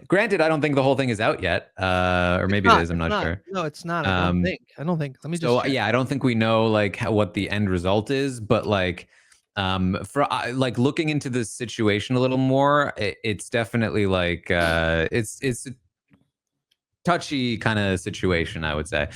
Granted, I don't think the whole thing is out yet, or maybe it is. I'm not sure. No, it's not. I don't think. Let me just. So yeah, I don't think we know like what the end result is, but like for like looking into this situation a little more, it's definitely like it's a touchy kind of situation, I would say.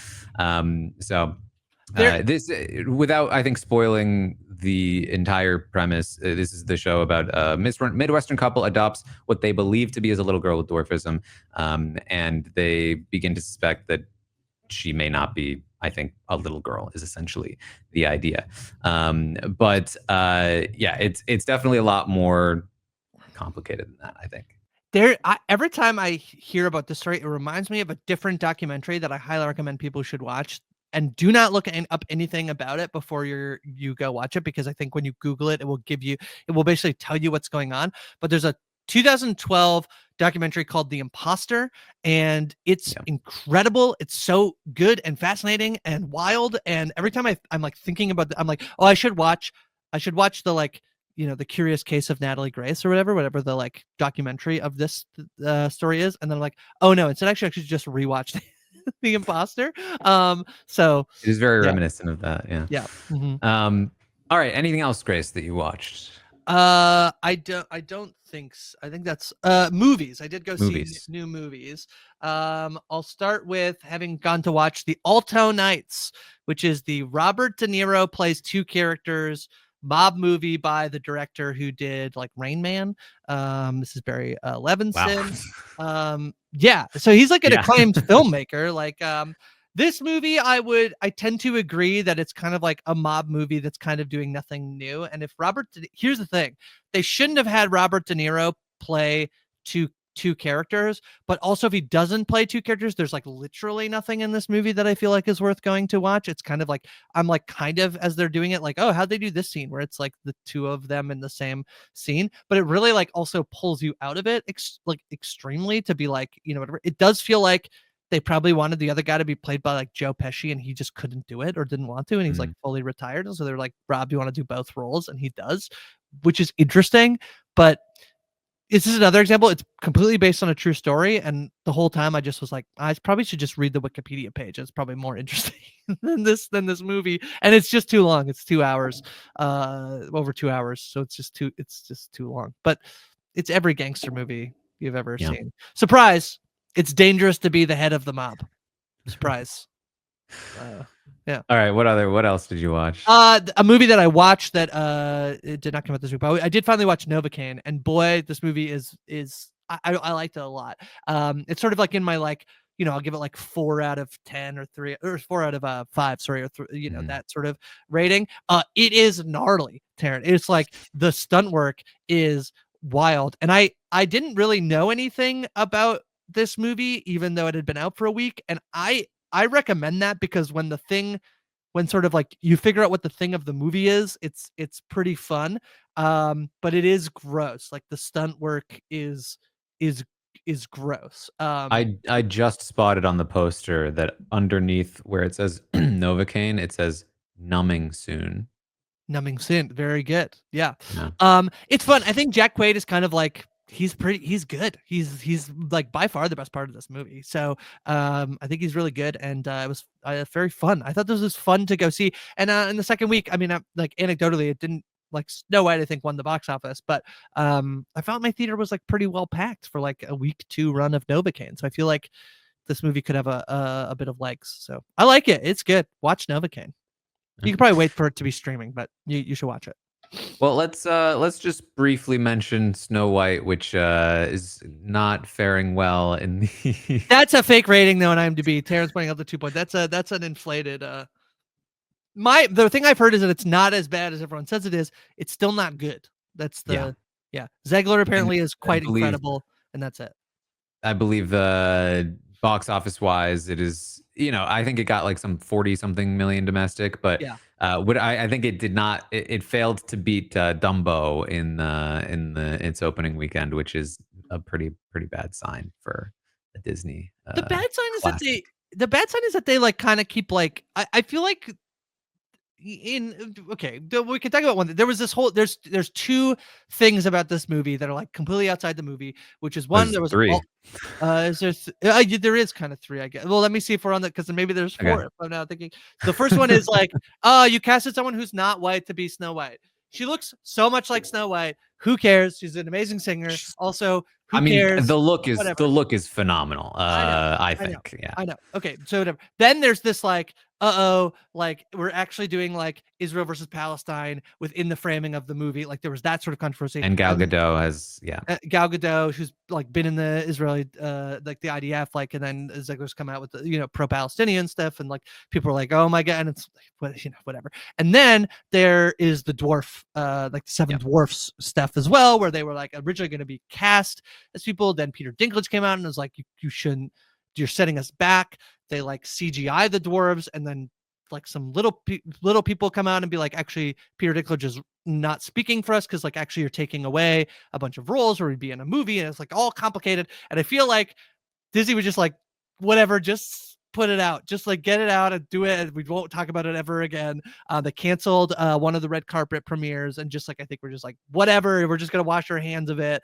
This, without I think spoiling the entire premise, this is the show about a Midwestern couple adopts what they believe to be as a little girl with dwarfism, and they begin to suspect that she may not be. I think a little girl is essentially the idea. But yeah, it's definitely a lot more complicated than that, I think. Every time I hear about this story, it reminds me of a different documentary that I highly recommend people should watch. And do not look up anything about it before you go watch it, because I think when you Google it, it will basically tell you what's going on. But there's a 2012 documentary called The Imposter, and it's incredible. It's so good and fascinating and wild. And every time I'm like thinking about I'm like, oh, I should watch the like, the Curious Case of Natalie Grace or whatever the like documentary of this story is. And then I'm like, oh no, instead I should actually just rewatch The Imposter. So it is very reminiscent of that. Yeah. Yeah. Mm-hmm. All All right. Anything else, Grace, that you watched? I don't think so. I think that's movies. I did go see Movies. new movies. I'll start with having gone to watch the Alto Knights, which is the Robert De Niro plays two characters mob movie by the director who did like Rain Man. This is Barry Wow. Levinson. Yeah, so he's like an Yeah. acclaimed filmmaker. Like this movie, I tend to agree that it's kind of like a mob movie that's kind of doing nothing new. And if here's the thing, they shouldn't have had Robert De Niro play two characters, but also if he doesn't play two characters, there's like literally nothing in this movie that I feel like is worth going to watch. It's kind of like I'm like kind of as they're doing it, like, oh, how'd they do this scene where it's like the two of them in the same scene, but it really like also pulls you out of it like extremely to be like, whatever. It does feel like they probably wanted the other guy to be played by like Joe Pesci and he just couldn't do it or didn't want to, and he's like fully retired, and so they're like, Rob, do you want to do both roles? And he does, which is interesting. But this is another example. It's completely based on a true story, and the whole time I just was like, I probably should just read the Wikipedia page. It's probably more interesting than this movie, and it's just too long. It's 2 hours, over 2 hours, so it's just too long. But it's every gangster movie you've ever seen. Surprise! It's dangerous to be the head of the mob. Surprise. Yeah. All right. What else did you watch? A movie that I watched that it did not come out this week, but I did finally watch Novocaine, and boy, this movie is I liked it a lot. It's sort of like in my like, I'll give it like 4 out of 10 or 3 or 4 out of 5, sorry, or that sort of rating. It is gnarly, Taran. It's like the stunt work is wild, and I didn't really know anything about this movie even though it had been out for a week, and I recommend that because when sort of like you figure out what the thing of the movie is, it's pretty fun. But it is gross. Like the stunt work is gross. I just spotted on the poster that underneath where it says Novocaine, it says numbing soon. Numbing Sin, very good. Yeah. Yeah. It's fun. I think Jack Quaid is kind of like he's good. He's like by far the best part of this movie. So I think he's really good, and it was very fun. I thought this was fun to go see. And in the second week, I mean, like anecdotally, it didn't like Snow White, I think, won the box office, but I felt my theater was like pretty well packed for like a week 2 run of Novocaine. So I feel like this movie could have a bit of legs. So I like it. It's good. Watch Novocaine. You can probably wait for it to be streaming, but you should watch it. Well, let's just briefly mention Snow White, which is not faring well in the. That's a fake rating though on IMDb. Taran's pointing out the 2 point. That's an inflated. The thing I've heard is that it's not as bad as everyone says it is. It's still not good. That's the yeah. Zegler apparently is quite incredible, and that's it. I believe the box office wise, it is. I think it got like some 40-something million domestic, but Yeah. I think it did not. It failed to beat Dumbo in its opening weekend, which is a pretty bad sign for a Disney. The bad sign is classic. that they like kind of keep like I feel like okay, we can talk about one. There was this whole there's 2 things about this movie that are like completely outside the movie, which is one, there was 3. There is kind of 3, I guess. Well, let me see if we're on that, because maybe there's 4. Okay. If I'm now thinking the first one is like, you casted someone who's not white to be Snow White. She looks so much like Snow White. Who cares? She's an amazing singer. Also, who cares? The look is phenomenal. I think. Yeah. I know. Okay, so whatever. Then there's this like, like we're actually doing like Israel versus Palestine within the framing of the movie. Like there was that sort of controversy. And Gal Gadot Gal Gadot, who's like been in the Israeli, like the IDF, like, and then Zegler's come out with the pro-Palestinian stuff, and like people are like, oh my god, and it's like, whatever. And then there is the dwarf, like the 7 dwarfs stuff as well, where they were like originally going to be cast as people. Then Peter Dinklage came out and was like, you shouldn't. You're setting us back. They like CGI the dwarves, and then like some little people come out and be like, actually, Peter Dinklage is not speaking for us, because like actually you're taking away a bunch of roles where we'd be in a movie, and it's like all complicated. And I feel like Disney was just like, whatever, just put it out, just like get it out and do it, and we won't talk about it ever again. They canceled one of the red carpet premieres, and just like I think we're just like, whatever, we're just gonna wash our hands of it.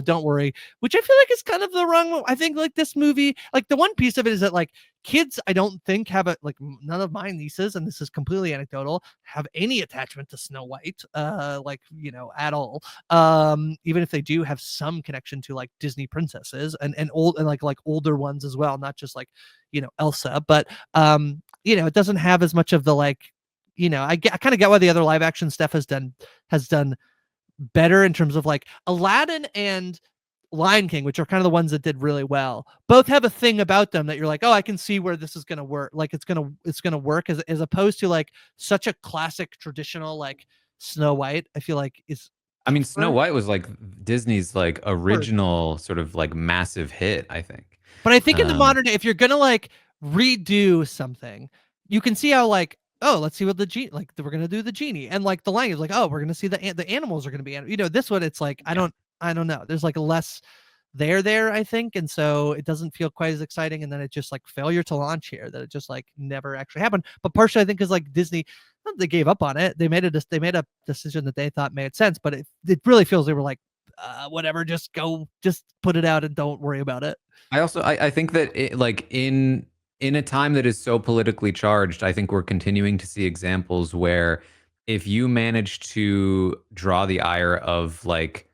Don't worry. Which I feel like is kind of the wrong. I think like this movie, like the one piece of it is that like kids, I don't think have none of my nieces, and this is completely anecdotal, have any attachment to Snow White, at all. Even if they do have some connection to like Disney princesses and old and like older ones as well, not just like, Elsa, but it doesn't have as much of the I kind of get why the other live action stuff has done better in terms of like Aladdin and Lion King, which are kind of the ones that did really well. Both have a thing about them that you're like, oh, I can see where this is gonna work. Like it's gonna work as opposed to like such a classic traditional like Snow White. I feel like is. I mean, Snow White was like Disney's like original sort of like massive hit, I think. But I think in the modern day, if you're gonna like redo something, you can see how like, oh, let's see what the genie, like we're gonna do the genie, and like the language, like, oh, we're gonna see the animals are gonna be, this one, it's like I don't know. There's like a less there, I think, and so it doesn't feel quite as exciting, and then it just like failure to launch here, that it just like never actually happened. But partially, I think, is like Disney, they gave up on it. They made a decision that they thought made sense, but it really feels they were like, whatever, just put it out and don't worry about it. I think that like in a time that is so politically charged, I think we're continuing to see examples where if you manage to draw the ire of like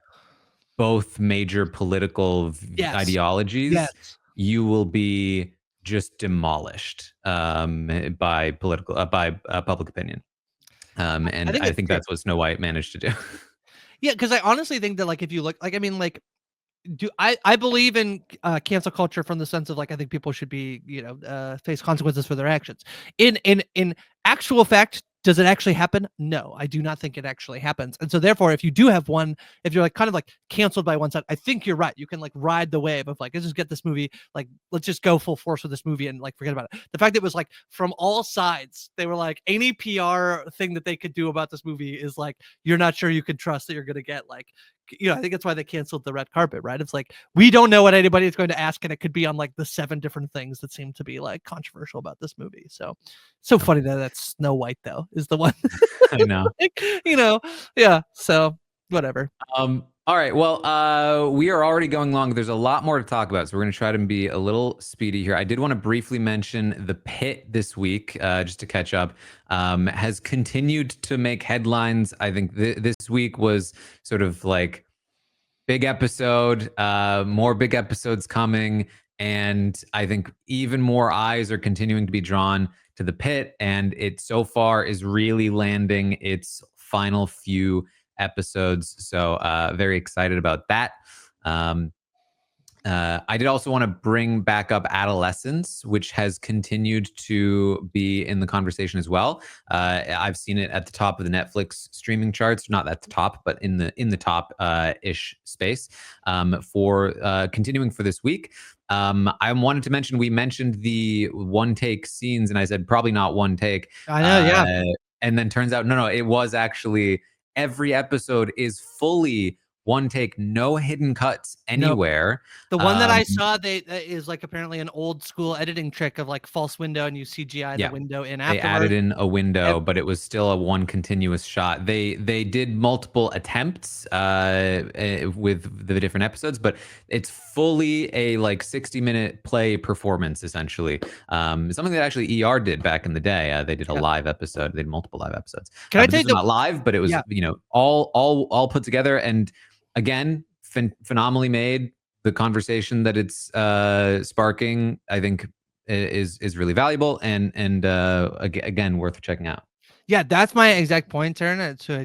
both major political ideologies, you will be just demolished by public opinion. And I think that's what Snow White managed to do. Yeah, because I honestly think that like if you look like, I mean, like, I believe in cancel culture from the sense of like I think people should be face consequences for their actions. In actual fact, does it actually happen? No, I do not think it actually happens. And so therefore, if you do have one, if you're like kind of like canceled by one side, I think you're right. You can like ride the wave of like, let's just get this movie, like let's just go full force with this movie and like forget about it. The fact that it was like from all sides, they were like any PR thing that they could do about this movie is like you're not sure you can trust that you're gonna get like, I think that's why they canceled the red carpet, right? It's like we don't know what anybody is going to ask, and it could be on like the 7 different things that seem to be like controversial about this movie. So funny that that's Snow White though is the one. I know. Yeah. So whatever. All right. Well, we are already going long. There's a lot more to talk about, so we're going to try to be a little speedy here. I did want to briefly mention the Pitt this week, just to catch up. Has continued to make headlines. I think this week was sort of like big episode, more big episodes coming, and I think even more eyes are continuing to be drawn to the Pitt, and it so far is really landing its final few episodes. So very excited about that. I did also want to bring back up Adolescence, which has continued to be in the conversation as well. I've seen it at the top of the Netflix streaming charts, not at the top, but in the top ish space for continuing for this week. I wanted to mention, we mentioned the one take scenes, and I said probably not one take. I know, yeah. And then turns out, no, it was actually every episode is fully one take, no hidden cuts anywhere. Nope. The one that I saw, is like apparently an old school editing trick of like false window, and you CGI the window in afterwards. They added in a window, but it was still a one continuous shot. They did multiple attempts with the different episodes, but it's fully a like 60-minute play performance essentially. Something that actually ER did back in the day. They did a live episode. They did multiple live episodes. Can I tell you, not live, but it was all put together, and again, phenomenally made. The conversation that it's sparking, I think, is really valuable, and again, worth checking out. Yeah, that's my exact point, Taran. So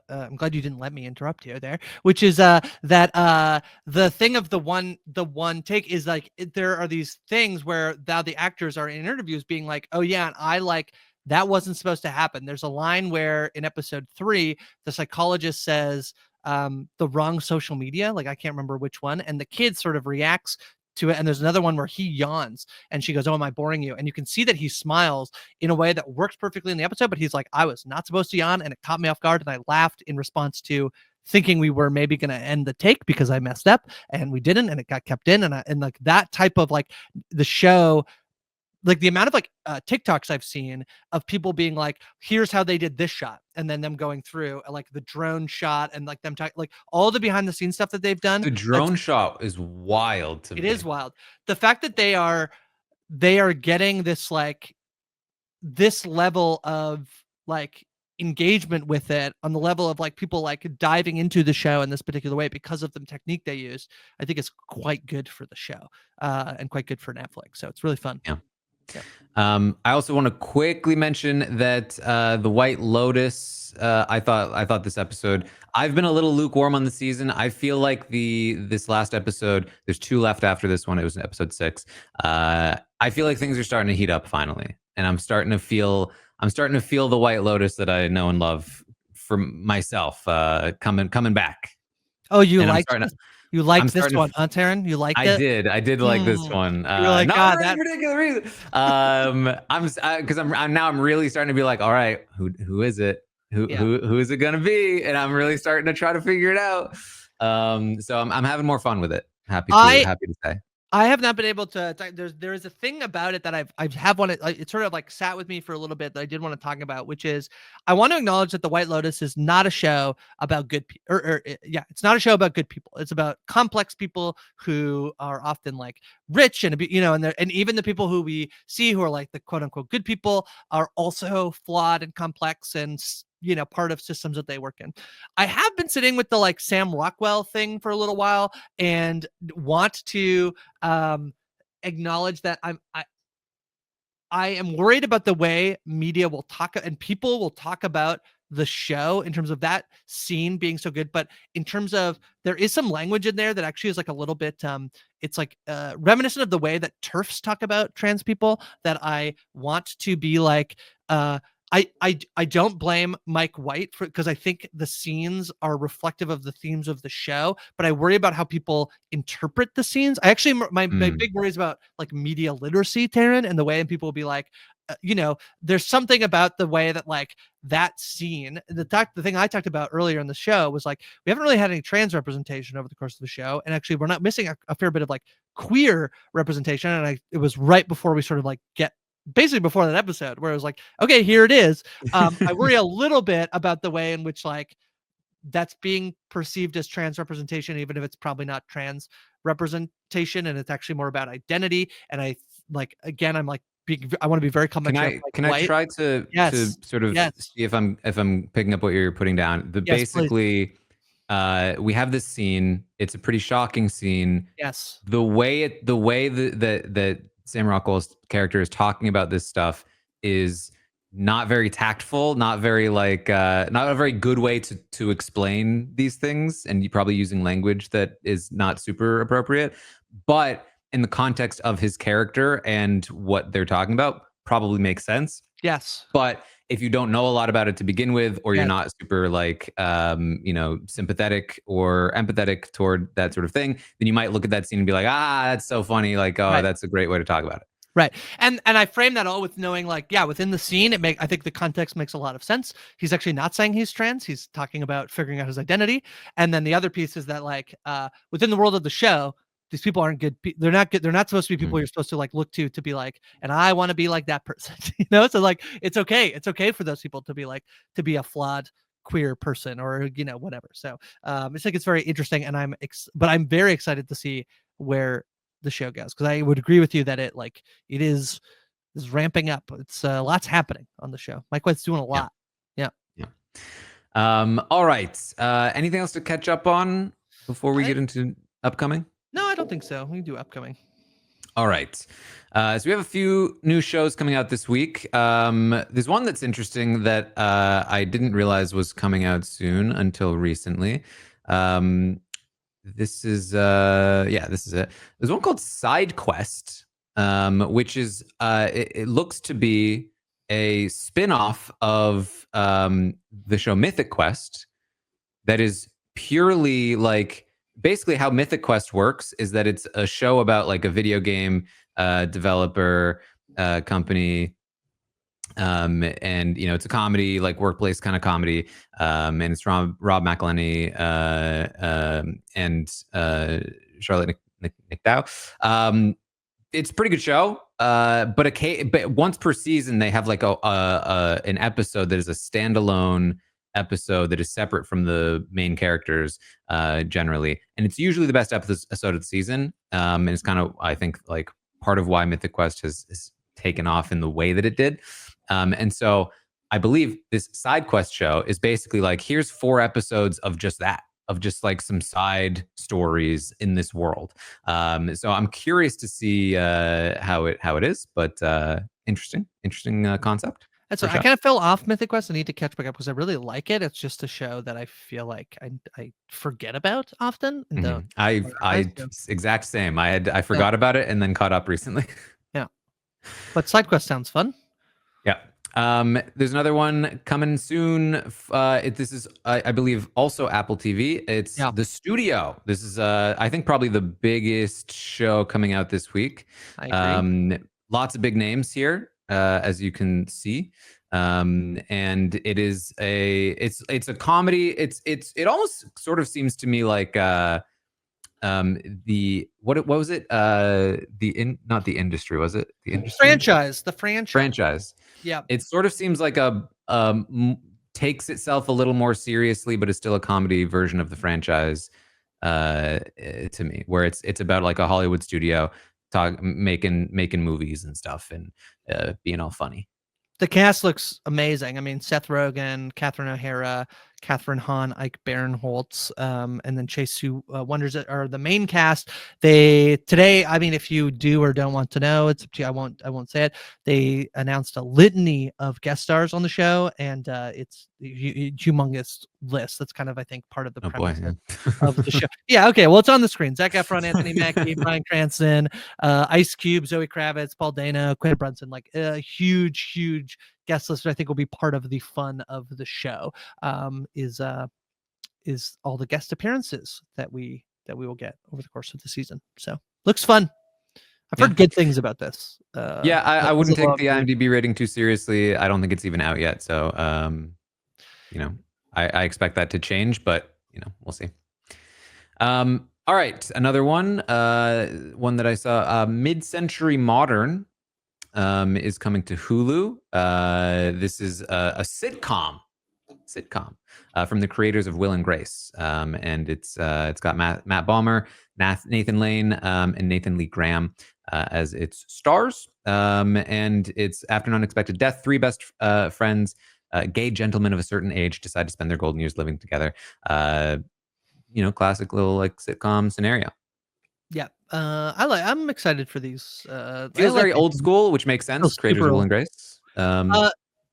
I'm glad you didn't let me interrupt you there. Which is that the thing of the one take is like there are these things where now the actors are in interviews being like, oh yeah, and I like that wasn't supposed to happen. There's a line where in episode 3, the psychologist says the wrong social media, like I can't remember which one, and the kid sort of reacts to it, and there's another one where he yawns and she goes, oh, am I boring you? And you can see that he smiles in a way that works perfectly in the episode, but he's like, I was not supposed to yawn, and it caught me off guard, and I laughed in response to thinking we were maybe going to end the take because I messed up, and we didn't, and it got kept in, and like that type of like the show, like the amount of like TikToks I've seen of people being like, here's how they did this shot, and then them going through like the drone shot and like them like all the behind the scenes stuff that they've done. The drone shot is wild to me. It is wild. The fact that they are they are getting this level of like engagement with it on the level of like people like diving into the show in this particular way because of the technique they use. I think it's quite good for the show and quite good for Netflix. So it's really fun. Yeah. Yep. I also want to quickly mention that the White Lotus. I thought this episode. I've been a little lukewarm on the season. I feel like this last episode. There's 2 left after this one. It was episode 6. I feel like things are starting to heat up finally, and I'm starting to feel the White Lotus that I know and love for myself coming back. Oh, you And liked you liked this one, huh, Taran? You liked it? I did like this one. You were like, Not God, for any particular reason. I'm really starting to be like, all right, who is it? Who is it gonna be? And I'm really starting to try to figure it out. So I'm having more fun with it. Happy to say. I have not been able to. There is a thing about it that I have wanted. It sort of like sat with me for a little bit that I did want to talk about, which is I want to acknowledge that the White Lotus is not a show about good people. It's not a show about good people. It's about complex people who are often like rich and and even the people who we see who are like the quote unquote good people are also flawed and complex and part of systems that they work in. I have been sitting with the like Sam Rockwell thing for a little while and want to acknowledge that I am worried about the way media will talk and people will talk about the show in terms of that scene being so good, but in terms of there is some language in there that actually is like a little bit it's like reminiscent of the way that TERFs talk about trans people that I want to be like I don't blame Mike White because I think the scenes are reflective of the themes of the show, but I worry about how people interpret the scenes. I actually my big worry is about like media literacy, Taran, and the way people will be like, there's something about the way that like that scene, the thing I talked about earlier in the show was like we haven't really had any trans representation over the course of the show, and actually we're not missing a fair bit of like queer representation, and it was right before we sort of like get. Basically before that episode where it was like, okay, here it is. I worry a little bit about the way in which like that's being perceived as trans representation, even if it's probably not trans representation. And it's actually more about identity. And I like, again, I'm like, I want to be very complex. Can I try to sort of see if I'm picking up what you're putting down? Basically, we have this scene. It's a pretty shocking scene. Yes. The way that Sam Rockwell's character is talking about this stuff is not very tactful, not very like not a very good way to explain these things, and you're probably using language that is not super appropriate. But in the context of his character and what they're talking about, probably makes sense. Yes. But if you don't know a lot about it to begin with, or you're not super like, sympathetic or empathetic toward that sort of thing, then you might look at that scene and be like, that's so funny. Like, oh, that's a great way to talk about it. Right. And I frame that all with knowing like, within the scene, I think the context makes a lot of sense. He's actually not saying he's trans. He's talking about figuring out his identity. And then the other piece is that like, within the world of the show, these people aren't good. They're not good. They're not supposed to be people you're supposed to like look to be like, and I want to be like that person, So like, it's okay. It's okay for those people to be a flawed queer person or, whatever. So I think it's very interesting. And but I'm very excited to see where the show goes. Cause I would agree with you that it is ramping up. It's lots happening on the show. Mike White's doing a lot. Yeah. All right. Anything else to catch up on before we get into upcoming? No, I don't think so. We can do upcoming. All right. So we have a few new shows coming out this week. There's one that's interesting that I didn't realize was coming out soon until recently. This is it. There's one called Side Quest, which is it looks to be a spin-off of the show Mythic Quest that is purely like basically how Mythic Quest works is that it's a show about like a video game developer company, and it's a comedy, like workplace kind of comedy, and it's Rob McElhenney and Charlotte McDowell. It's a pretty good show, but once per season they have like an episode that is a standalone episode that is separate from the main characters generally, and it's usually the best episode of the season, and it's kind of, I think, like part of why Mythic Quest has taken off in the way that it did. And so I believe this side quest show is basically like, here's 4 episodes of just that, of just like some side stories in this world. So I'm curious to see how it is, but interesting concept. And so I kind of fell off Mythic Quest. I need to catch back up because I really like it. It's just a show that I feel like I forget about often. And Exact same. I forgot about it and then caught up recently. Yeah, but side quest sounds fun. Yeah. There's another one coming soon. This is, I believe, also Apple TV. It's The Studio. This is, I think, probably the biggest show coming out this week. I agree. Lots of big names here, as you can see. And it is it's a comedy. It almost sort of seems to me like what was it? Not the industry, was it? The industry? The franchise. Yeah. It sort of seems like takes itself a little more seriously, but it's still a comedy version of the franchise to me, where it's about like a Hollywood studio making movies and stuff and being all funny. The cast looks amazing. I mean, Seth Rogen, Catherine O'Hara, Catherine Hahn, Ike Barinholtz, and then Chase Sue Wonders are the main cast. Today, I mean, if you do or don't want to know, it's up to you. I won't say it. They announced a litany of guest stars on the show, and it's a humongous list. That's kind of, I think, part of the premise of the show. Yeah, okay. Well, it's on the screen. Zac Efron, Anthony Mackie, Bryan Cranston, Ice Cube, Zoe Kravitz, Paul Dano, Quinn Brunson. Like a huge guest list, I think will be part of the fun of the show. Is all the guest appearances that we will get over the course of the season. So looks fun. I've heard good things about this. I wouldn't take the IMDb rating too seriously. I don't think it's even out yet. So I expect that to change, but we'll see. All right, another one that I saw, Mid-Century Modern is coming to Hulu. This is a sitcom from the creators of Will and Grace, and it's got Matt Bomer, Nathan Lane, and Nathan Lee Graham as its stars. And it's after an unexpected death, 3 best friends, gay gentlemen of a certain age, decide to spend their golden years living together. Classic little like sitcom scenario. Yeah, I'm excited for these. Feels very old school, which makes sense. Creators of Will and Grace.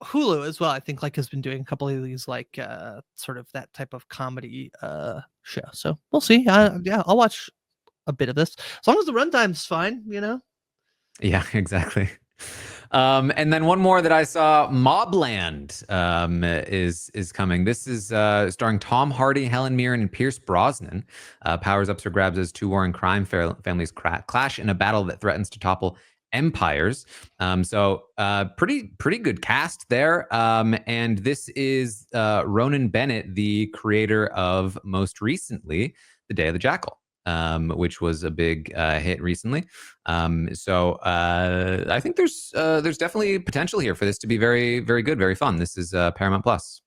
Hulu as well, I think, like has been doing a couple of these like sort of that type of comedy show. So we'll see. Yeah, I'll watch a bit of this as long as the runtime's fine. Yeah, exactly. And then one more that I saw, Mobland, is coming. This is starring Tom Hardy, Helen Mirren, and Pierce Brosnan. Powers ups or grabs as 2 warring crime families clash in a battle that threatens to topple empires. So pretty good cast there. And this is Ronan Bennett, the creator of most recently The Day of the Jackal, which was a big hit recently. So I think there's definitely potential here for this to be very, very good, very fun. This is Paramount Plus.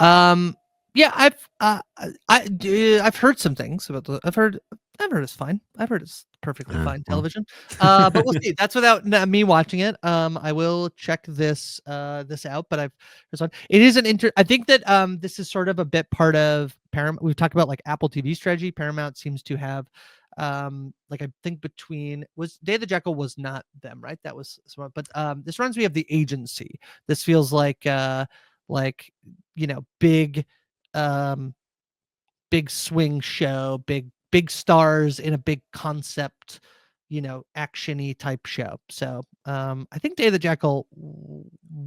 Yeah, I've heard some things about the. I've heard it's fine. I've heard it's perfectly fine television. But we'll see. That's without me watching it. I will check this out. But it is I think that this is sort of a bit part of Paramount. We've talked about like Apple TV strategy. Paramount seems to have like I think Day of the Jackal was not them, right? That was smart. But this reminds me of The Agency. This feels like big swing show, big stars in a big concept, action-y type show. So I think Day of the Jackal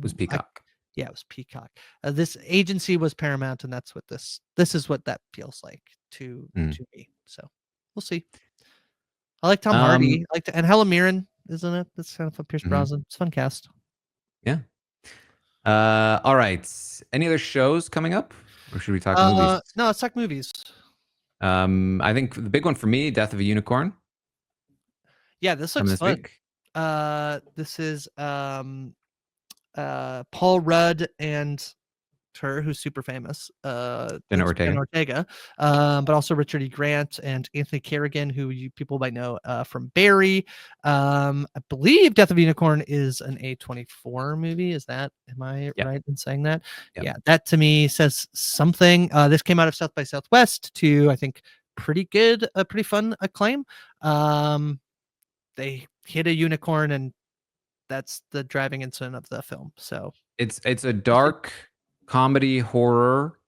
was Peacock. It was Peacock. This Agency was Paramount, and that's what this is what that feels like to me. So we'll see. I like Tom Hardy. And Helen Mirren, isn't it? That's kind of fun. Pierce Brosnan. It's a fun cast. Yeah. All right. Any other shows coming up? Or should we talk movies? No, let's talk movies. I think the big one for me, Death of a Unicorn. Yeah, this looks fun. Week. This is Paul Rudd and her, who's super famous, Jenna it's Jenna Ortega. Ortega, but also Richard E. Grant and Anthony Carrigan, who people might know from Barry. I believe Death of a Unicorn is an A24 movie. Am I Yeah. right in saying that? Yep. Yeah, that to me says something. This came out of South by Southwest to, I think, pretty fun acclaim. They hit a unicorn, and that's the driving incident of the film. So it's a dark comedy horror,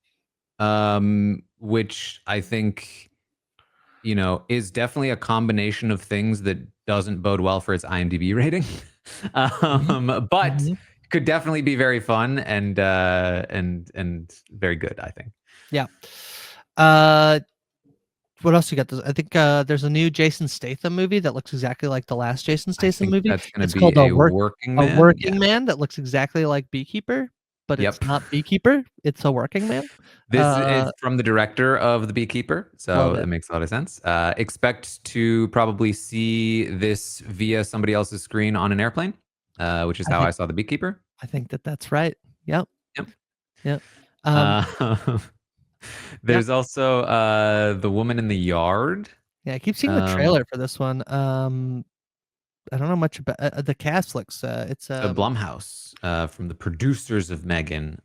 which I think, you know, is definitely a combination of things that doesn't bode well for its IMDb rating. But Mhm. could definitely be very fun and very good, I think. Yeah. What else you got? I think there's a new Jason Statham movie that looks exactly like the last Jason I Statham think movie. that's going to It's be called a working A man. Yeah. Working Man that looks exactly like Beekeeper, but it's Yep. not Beekeeper. It's A Working Man. This is from the director of The Beekeeper, so Love it it. makes a lot of sense. Expect to probably see this via somebody else's screen on an airplane, which is I how think I saw The Beekeeper. I think that's right. Yep. Yep. Yep. Um, Uh, yep. there's also The Woman in the Yard. Yeah, I keep seeing the Um, trailer for this one. I don't know much about the cast. Looks it's so Blumhouse, from the producers of Megan,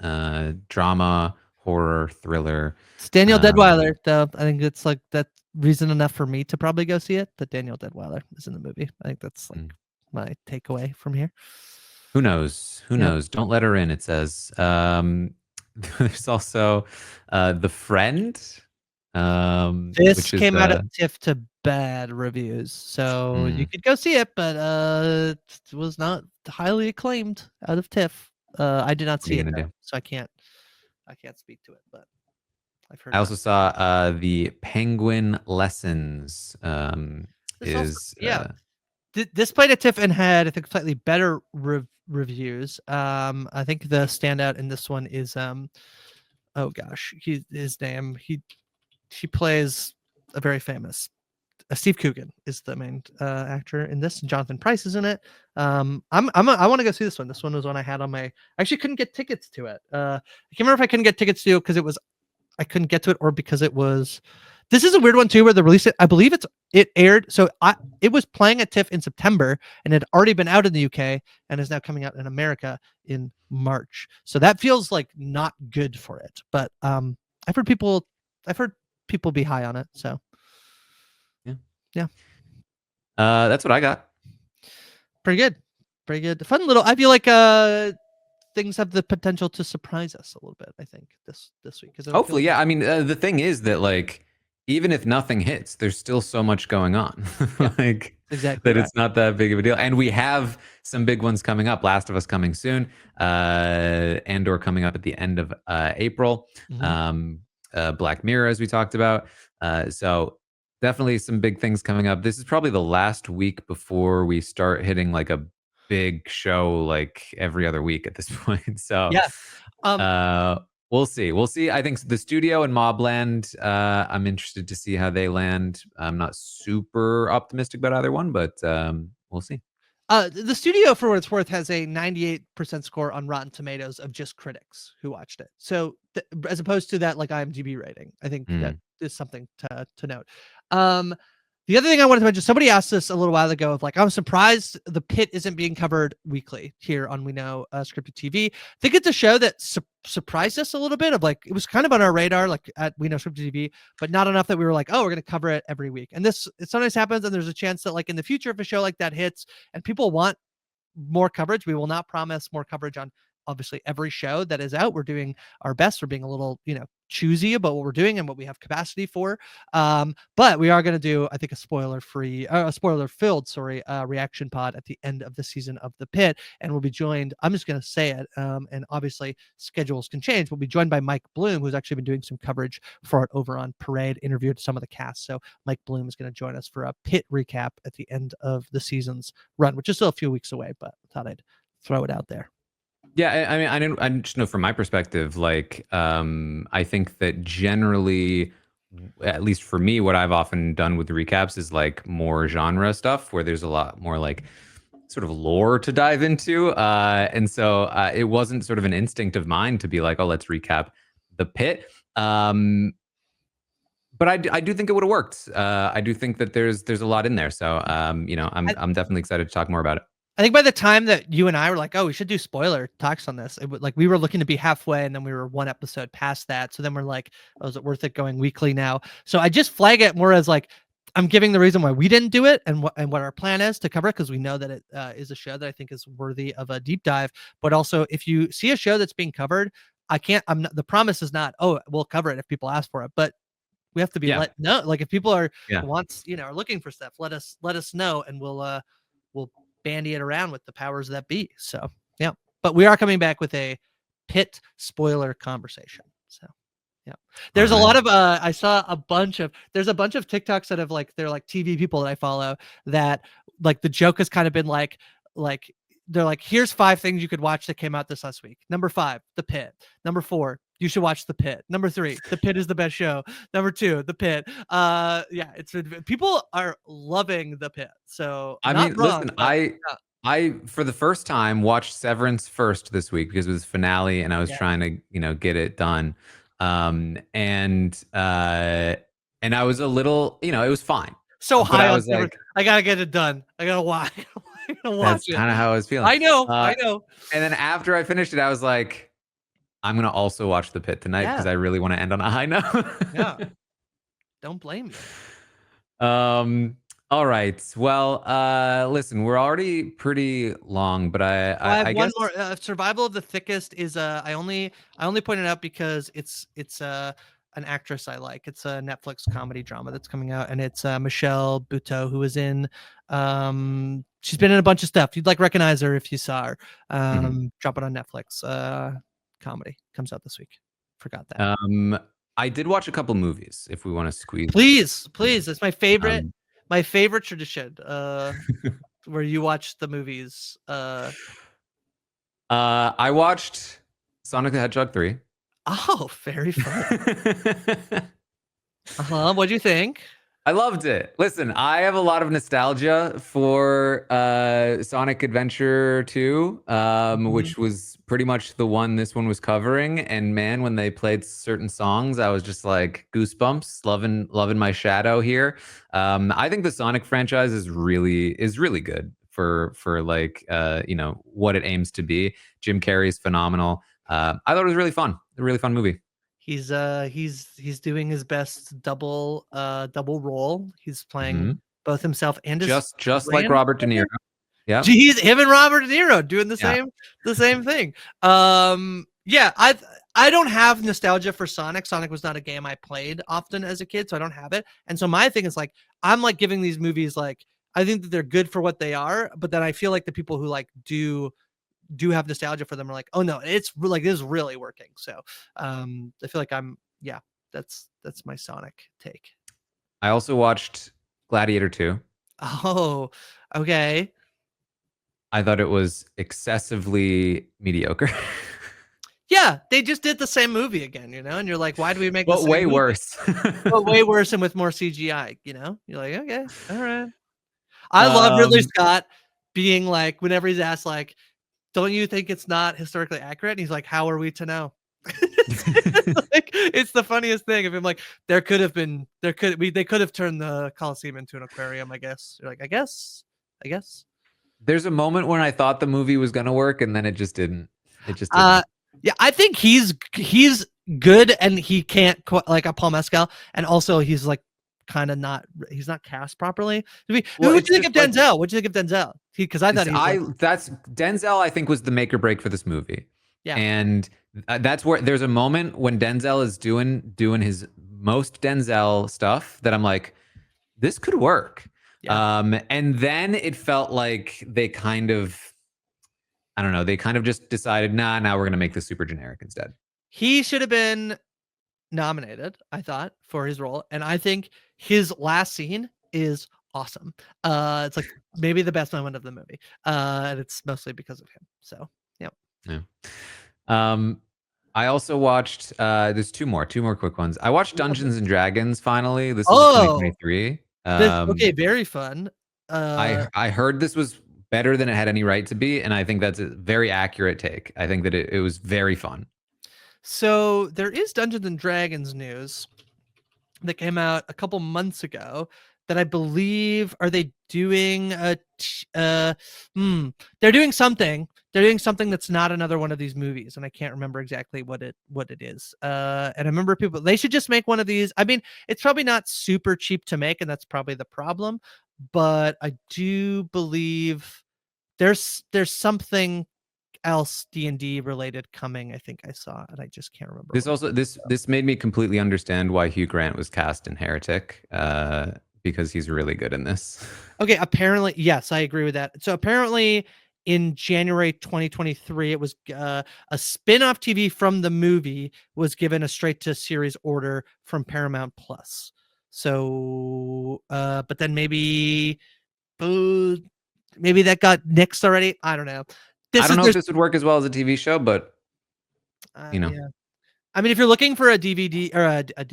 drama, horror, thriller. It's Daniel Um, Deadwyler, though. I think it's like that reason enough for me to probably go see it. That Daniel Deadwyler is in the movie. I think that's like mm, my takeaway from here. who knows? Who Yep. knows? Don't let her in, it says. There's also The Friend, This which is came out of TIFF to bad reviews, so you mm, could go see it, but it was not highly acclaimed out of TIFF. I did not what are see you it gonna though, do? so I can't speak to it, but I've heard I about also it. saw The Penguin Lessons, This also, is yeah, this played at TIFF and had, I think, slightly better reviews. I think the standout in this one is oh gosh, his name. He plays a very famous. Steve Coogan is the main actor in this. Jonathan Pryce is in it. I want to go see this one. This one was one I had on my. I actually couldn't get tickets to it. I can't remember if I couldn't get tickets to it because I couldn't get to it, or because it was. This is a weird one too, where the release. I believe it aired. So it was playing at TIFF in September and had already been out in the UK and is now coming out in America in March. So that feels like not good for it. But I've heard people be high on it. So yeah. yeah, That's what I got. pretty good, pretty good. Fun little. I feel like things have the potential to surprise us a little bit. I think this week because Hopefully, yeah. I mean, the thing is that, like, even if nothing hits, there's still so much going on, Yeah, like, exactly that right. it's not that big of a deal. And we have some big ones coming up. Last of Us coming soon, Andor coming up at the end of April. Mhm. Black Mirror, as we talked about. So definitely some big things coming up. This is probably the last week before we start hitting like a big show like every other week at this point. So Yeah. Um, uh we'll see. We'll see. I think the studio and Mobland, I'm interested to see how they land. I'm not super optimistic about either one, but we'll see. the studio, for what it's worth, has a 98% score on Rotten Tomatoes of just critics who watched it. So, as opposed to that, like IMDb rating, I think that Mm. is something to note. Um, the other thing I wanted to mention, somebody asked us a little while ago of like, I'm surprised the Pit isn't being covered weekly here on We Know Scripted TV. I think it's a show that surprised us a little bit of like, it was kind of on our radar, like at We Know Scripted TV, but not enough that we were like, oh, we're going to cover it every week. And it sometimes happens. And there's a chance that like in the future, if a show like that hits and people want more coverage, we will not promise more coverage on obviously every show that is out. We're doing our best. We're being a little, choosy about what we're doing and what we have capacity for. But we are going to do, I think, a spoiler-filled, reaction pod at the end of the season of The Pit, and we'll be joined. I'm just going to say it, and obviously schedules can change. We'll be joined by Mike Bloom, who's actually been doing some coverage for it over on Parade. Interviewed some of the cast, so Mike Bloom is going to join us for a Pit recap at the end of the season's run, which is still a few weeks away, but I thought I'd throw it out there. Yeah, I mean, I just know from my perspective, like, I think that generally, at least for me, what I've often done with the recaps is like more genre stuff where there's a lot more like sort of lore to dive into, and so it wasn't sort of an instinct of mine to be like, oh, let's recap the Pit. But I do think it would have worked. I do think that there's a lot in there. So I'm definitely excited to talk more about it. I think by the time that you and I were like, oh, we should do spoiler talks on this, like we were looking to be halfway and then we were one episode past that. So then we're like, oh, is it worth it going weekly now? So I just flag it more as like, I'm giving the reason why we didn't do it and what our plan is to cover it, because we know that it is a show that I think is worthy of a deep dive. But also, if you see a show that's being covered, the promise is not, oh, we'll cover it if people ask for it, but we have to be like if people are are looking for stuff, let us know, and we'll bandy it around with the powers that be. So yeah, but we are coming back with a Pit spoiler conversation. So yeah, there's a lot of I saw there's a bunch of TikToks that have they're like TV people that I follow that like the joke has kind of been like they're like, here's 5 things you could watch that came out this last week. Number 5, The Pit. Number 4, you should watch The Pit. Number 3, The Pit is the best show. Number 2, The Pit. Yeah, people are loving The Pit. So I mean, listen, I for the first time watched Severance first this week because it was finale and I was trying to get it done. And I was a little, it was fine. So high on Severance. I gotta get it done. I gotta watch. That's kind of how I was feeling. I know. And then after I finished it, I was like, I'm gonna also watch The Pit tonight because I really want to end on a high note. Yeah. Don't blame me. All right. Well, listen, we're already pretty long, but I guess one more. Survival of the Thickest is I only pointed out because it's an actress I like. It's a Netflix comedy drama that's coming out, and it's Michelle Buteau, who is in she's been in a bunch of stuff. You'd recognize her if you saw her. Drop it on Netflix. Comedy comes out this week. Forgot that. I did watch a couple movies if we want to squeeze. Please. It's my favorite tradition. Where you watch the movies. I watched Sonic the Hedgehog 3. Oh, very fun. What'd you think? I loved it. Listen, I have a lot of nostalgia for Sonic Adventure 2, which was pretty much the one this one was covering. And man, when they played certain songs, I was just like goosebumps, loving my shadow here. I think the Sonic franchise is really good for what it aims to be. Jim Carrey is phenomenal. I thought it was really fun. A really fun movie. He's doing his best double role. He's playing both himself and his just like Robert De Niro. Yeah. Geez, him and Robert De Niro doing the same thing. Yeah, I don't have nostalgia for Sonic. Sonic was not a game I played often as a kid, so I don't have it. And so my thing is I'm giving these movies I think that they're good for what they are, but then I feel like the people who do have nostalgia for them are like, oh no, it's this is really working. So I feel like that's my Sonic take. I also watched Gladiator 2. Oh, okay. I thought it was excessively mediocre. Yeah, they just did the same movie again, and you're like, why do we make this way worse? But way worse and with more CGI, you're like, okay, all right. I love Ridley Scott being whenever he's asked don't you think it's not historically accurate? And he's like, how are we to know? It's the funniest thing of him. They could have turned the Coliseum into an aquarium, I guess. You're like, I guess. There's a moment when I thought the movie was going to work and then it just didn't. Yeah, I think he's good and he can't like a Paul Mescal. And also he's kind of he's not cast properly. What do you think of Denzel? What do you think of Denzel? Because I thought that's Denzel, I think, was the make or break for this movie. Yeah, and that's where there's a moment when Denzel is doing his most Denzel stuff that I'm like, this could work. Yeah. And then it felt like they kind of just decided, now we're gonna make this super generic instead. He should have been nominated, I thought, for his role, and I think his last scene is awesome. It's maybe the best moment of the movie, and it's mostly because of him. So yeah. I also watched there's two more quick ones. I watched Dungeons and Dragons finally. This is 2023. Okay, very fun. I heard this was better than it had any right to be, and I think that's a very accurate take. I think that it was very fun. So there is Dungeons and Dragons news that came out a couple months ago that I believe are they doing they're doing something. They're doing something that's not another one of these movies, and I can't remember exactly what it is. And I remember people, they should just make one of these. I mean, it's probably not super cheap to make, and that's probably the problem. But I do believe there's something else D&D related coming. I think I saw, and I just can't remember. This made me completely understand why Hugh Grant was cast in Heretic, because he's really good in this. Okay, apparently, yes, I agree with that. So apparently in January 2023, it was a spin-off TV from the movie was given a straight to series order from Paramount Plus. So but then maybe that got nixed already. I don't know. I don't know if this would work as well as a TV show, but you know. Yeah. I mean, if you're looking for a DVD or a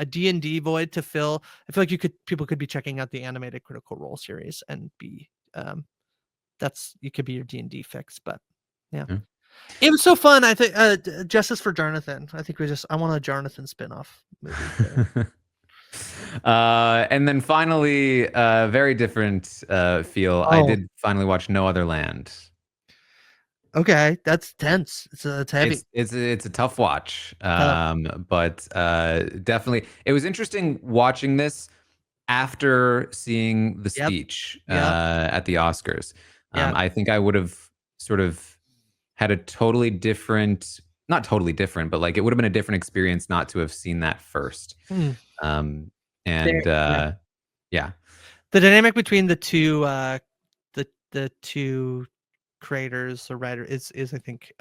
D&D void to fill, I feel like people could be checking out the animated Critical Role series and be you could be your D&D fix. But yeah, it was so fun. I think Justice for Jonathan. I think I want a Jonathan spinoff movie. And then finally, very different feel. I did finally watch No Other Land. Okay, that's tense. It's heavy. It's a tough watch, but definitely it was interesting watching this after seeing the speech at the Oscars. I think I would have sort of had a totally different, not totally different, but like it would have been a different experience not to have seen that first. The dynamic between the two the two creators or writer is I think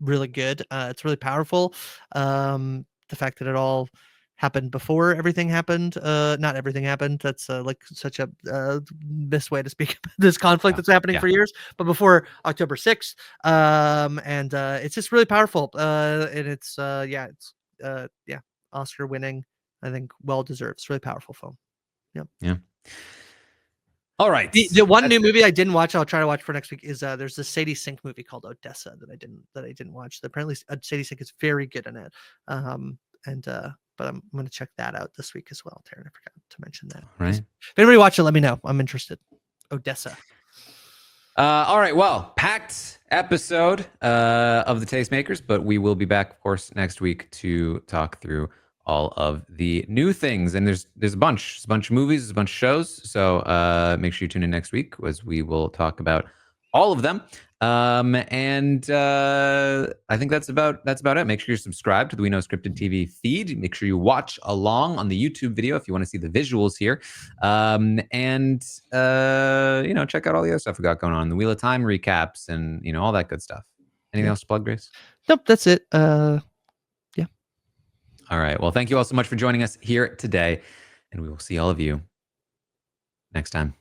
really good. It's really powerful. The fact that it all happened before everything happened, not everything happened, that's like such a best way to speak about this conflict that's happening for years, but before October 6th. And it's just really powerful, and it's Oscar winning, I think, well deserved. It's a really powerful film. Yeah. All right. The one new movie I didn't watch, I'll try to watch for next week, is there's this Sadie Sink movie called Odessa that I didn't watch. Apparently Sadie Sink is very good in it. But I'm going to check that out this week as well. Taran, I forgot to mention that. Right. If anybody watched it, let me know. I'm interested. Odessa. All right. Well, packed episode of the Tastemakers, but we will be back, of course, next week to talk through all of the new things. And there's a bunch of movies, there's a bunch of shows. So make sure you tune in next week as we will talk about all of them. And I think that's about it. Make sure you're subscribed to the We Know Scripted TV feed. Make sure you watch along on the YouTube video if you want to see the visuals here. And check out all the other stuff we got going on, the Wheel of Time recaps and all that good stuff. Anything else to plug, Grace? Nope, that's it. All right. Well, thank you all so much for joining us here today, and we will see all of you next time.